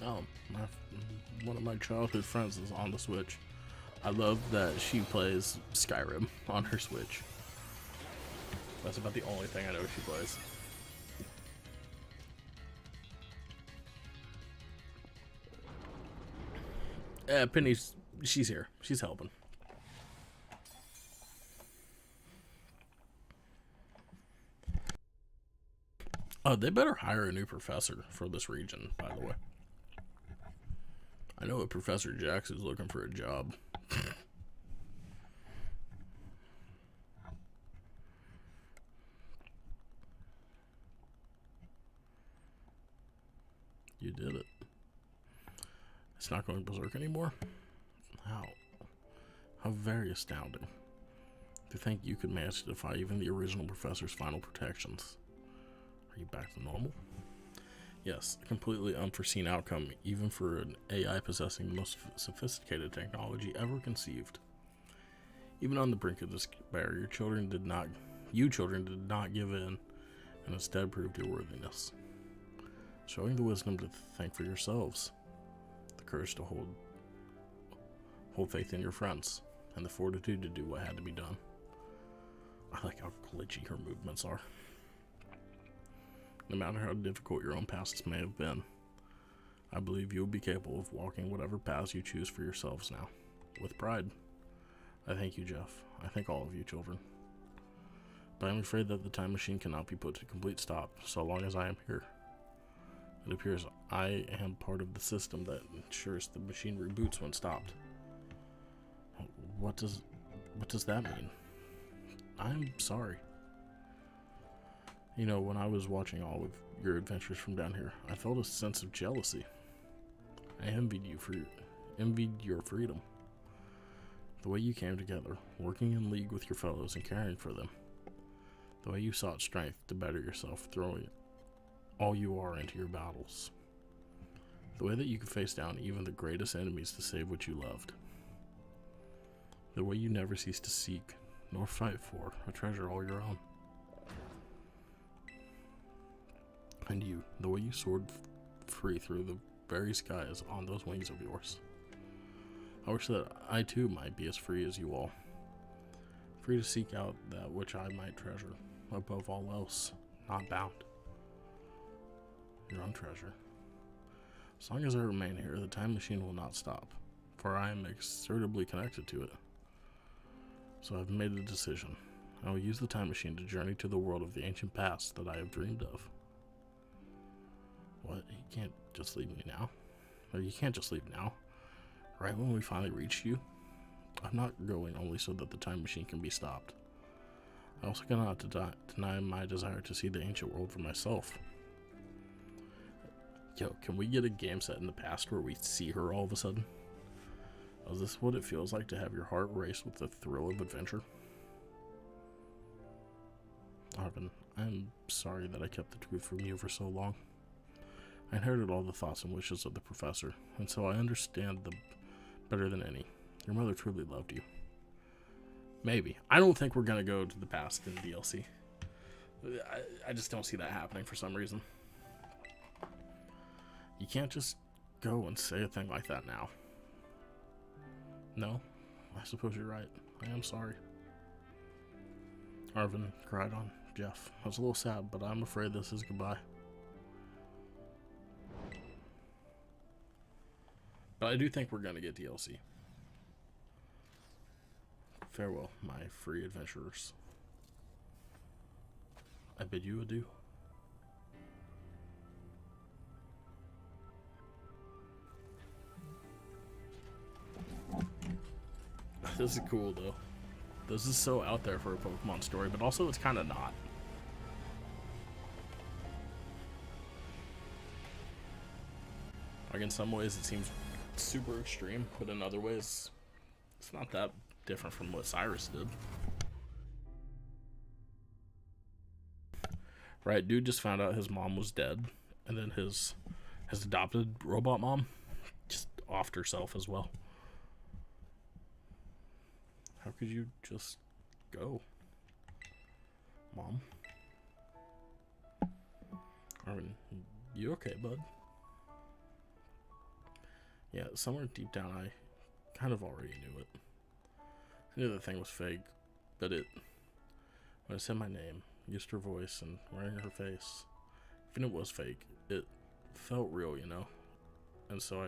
Oh, one of my childhood friends is on the Switch. I love that she plays Skyrim on her Switch. That's about the only thing I know she plays. Penny's, she's here. She's helping. Oh, they better hire a new professor for this region, by the way. I know a Professor Jax is looking for a job. You did it. It's not going berserk anymore? How very astounding. To think you could manage to defy even the original professor's final protections. Are you back to normal? Yes, a completely unforeseen outcome, even for an AI possessing the most sophisticated technology ever conceived. Even on the brink of despair, you children did not give in, and instead proved your worthiness. Showing the wisdom to think for yourselves, the courage to hold faith in your friends, and the fortitude to do what had to be done. I like how glitchy her movements are. No matter how difficult your own pasts may have been, I believe you will be capable of walking whatever paths you choose for yourselves now, with pride. I thank you, Jeff. I thank all of you children. But I'm afraid that the time machine cannot be put to complete stop so long as I am here. It appears I am part of the system that ensures the machine reboots when stopped. What does that mean? I'm sorry. You know, when I was watching all of your adventures from down here, I felt a sense of jealousy. I envied your freedom. The way you came together, working in league with your fellows and caring for them. The way you sought strength to better yourself, throwing all you are into your battles. The way that you could face down even the greatest enemies to save what you loved. The way you never ceased to seek, nor fight for, a treasure all your own. And you, the way you soared free through the very skies on those wings of yours. I wish that I too might be as free as you all. Free to seek out that which I might treasure, above all else, not bound. Your own treasure. As long as I remain here, the time machine will not stop, for I am inextricably connected to it. So I've made a decision. I will use the time machine to journey to the world of the ancient past that I have dreamed of. What? You can't just leave me now? Or you can't just leave now? Right when we finally reach you? I'm not going only so that the time machine can be stopped. I also cannot deny my desire to see the ancient world for myself. Yo, can we get a game set in the past where we see her all of a sudden? Is this what it feels like to have your heart race with the thrill of adventure? Arvin, I'm sorry that I kept the truth from you for so long. I inherited all the thoughts and wishes of the professor, and so I understand them better than any. Your mother truly loved you. Maybe. I don't think we're going to go to the past in the DLC. I just don't see that happening for some reason. You can't just go and say a thing like that now. No, I suppose you're right. I am sorry. Arvin cried on Jeff. I was a little sad, but I'm afraid this is goodbye. But I do think we're going to get DLC. Farewell, my free adventurers. I bid you adieu. This is cool, though. This is so out there for a Pokemon story, but also it's kind of not. Like, in some ways it seems super extreme, but in other ways it's not that different from what Cyrus did. Right, dude just found out his mom was dead, and then his adopted robot mom just offed herself as well. How could you just go, Mom? Arvin, you okay, bud? Yeah, somewhere deep down I kind of already knew it. I knew the thing was fake, but when I said my name, used her voice, and wearing her face, even if it was fake, it felt real, you know? And so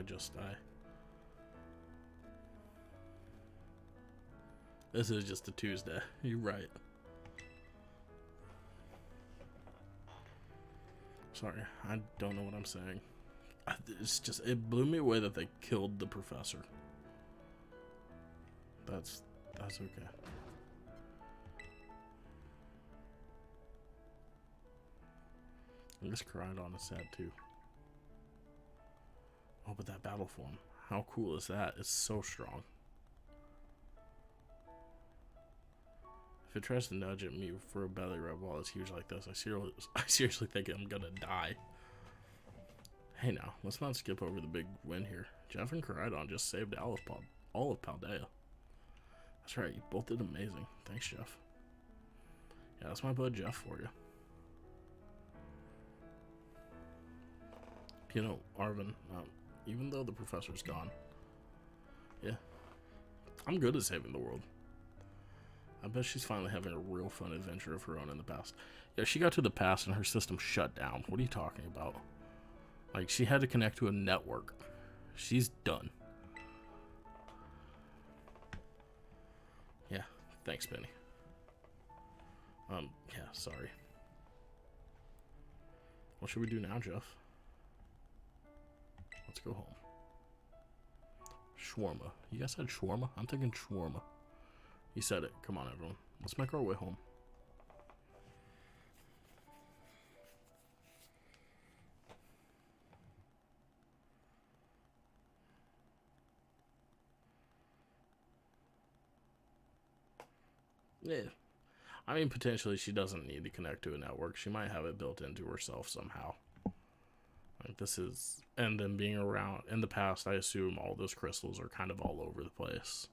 This is just a Tuesday. You're right. Sorry, I don't know what I'm saying. It blew me away that they killed the professor. That's okay. And this Caridon is sad too. Oh, but that battle form. How cool is that? It's so strong. If it tries to nudge at me for a belly rub while it's huge like this, I seriously think I'm gonna die. Hey now, let's not skip over the big win here. Jeff and Caridon just saved all of Paldea. That's right, you both did amazing. Thanks, Jeff. Yeah, that's my bud Jeff for you. You know, Arvin, even though the professor's gone, yeah, I'm good at saving the world. I bet she's finally having a real fun adventure of her own in the past. Yeah, she got to the past and her system shut down. What are you talking about? Like, she had to connect to a network. She's done. Yeah, thanks, Benny. Yeah, sorry. What should we do now, Jeff? Let's go home. Shawarma. You guys said shawarma? I'm thinking shawarma. You said it. Come on, everyone. Let's make our way home. Yeah. I mean, potentially she doesn't need to connect to a network. She might have it built into herself somehow. Like this is, and then being around in the past, I assume all those crystals are kind of all over the place.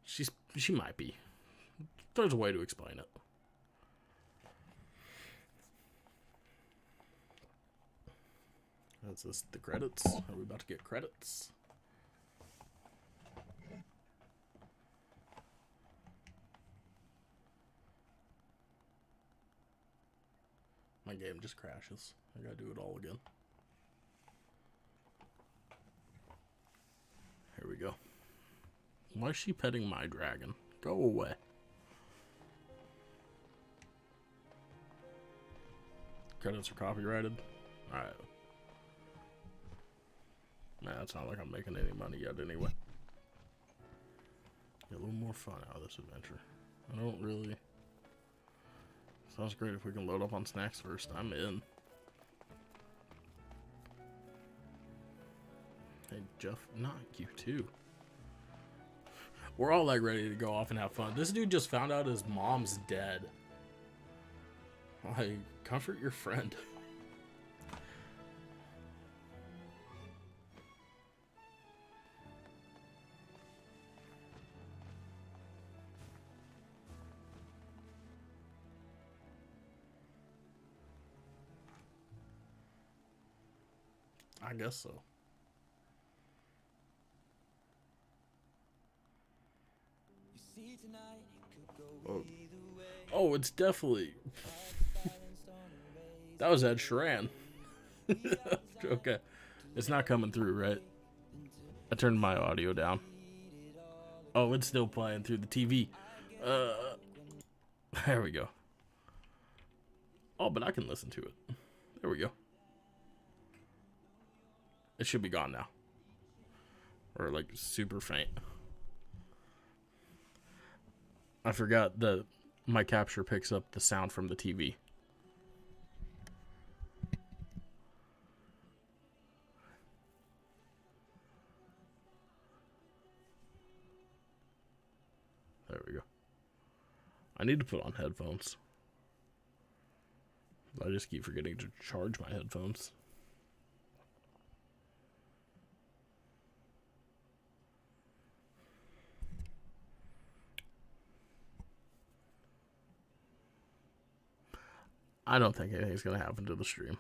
She might be. There's a way to explain it. Is this the credits? Are we about to get credits? My game just crashes. I gotta do it all again. Here we go. Why is she petting my dragon? Go away. Credits are copyrighted. Alright. Man, it's not like I'm making any money yet anyway. Get a little more fun out of this adventure. I don't really... Sounds great if we can load up on snacks first. I'm in. Hey, Jeff, not you too. We're all like ready to go off and have fun. This dude just found out his mom's dead. Like, comfort your friend. I guess so. Oh, it's definitely... That was Ed Sheeran. Okay. It's not coming through, right? I turned my audio down. Oh, it's still playing through the TV. There we go. Oh, but I can listen to it. There we go. It should be gone now. Or like super faint. I forgot that my capture picks up the sound from the TV. There we go. I need to put on headphones. I just keep forgetting to charge my headphones. I don't think anything's going to happen to the stream.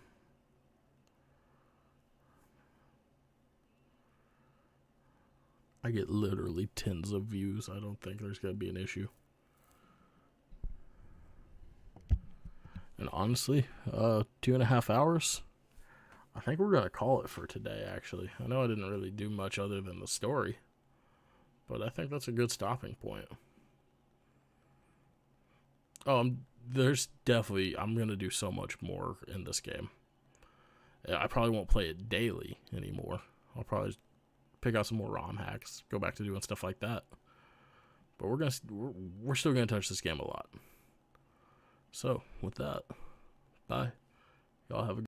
I get literally tens of views. I don't think there's going to be an issue. And honestly, 2.5 hours, I think we're going to call it for today, actually. I know I didn't really do much other than the story, but I think that's a good stopping point. Oh, there's definitely, I'm going to do so much more in this game. I probably won't play it daily anymore. I'll probably pick out some more ROM hacks, go back to doing stuff like that. But we're still going to touch this game a lot. So, with that, bye. Y'all have a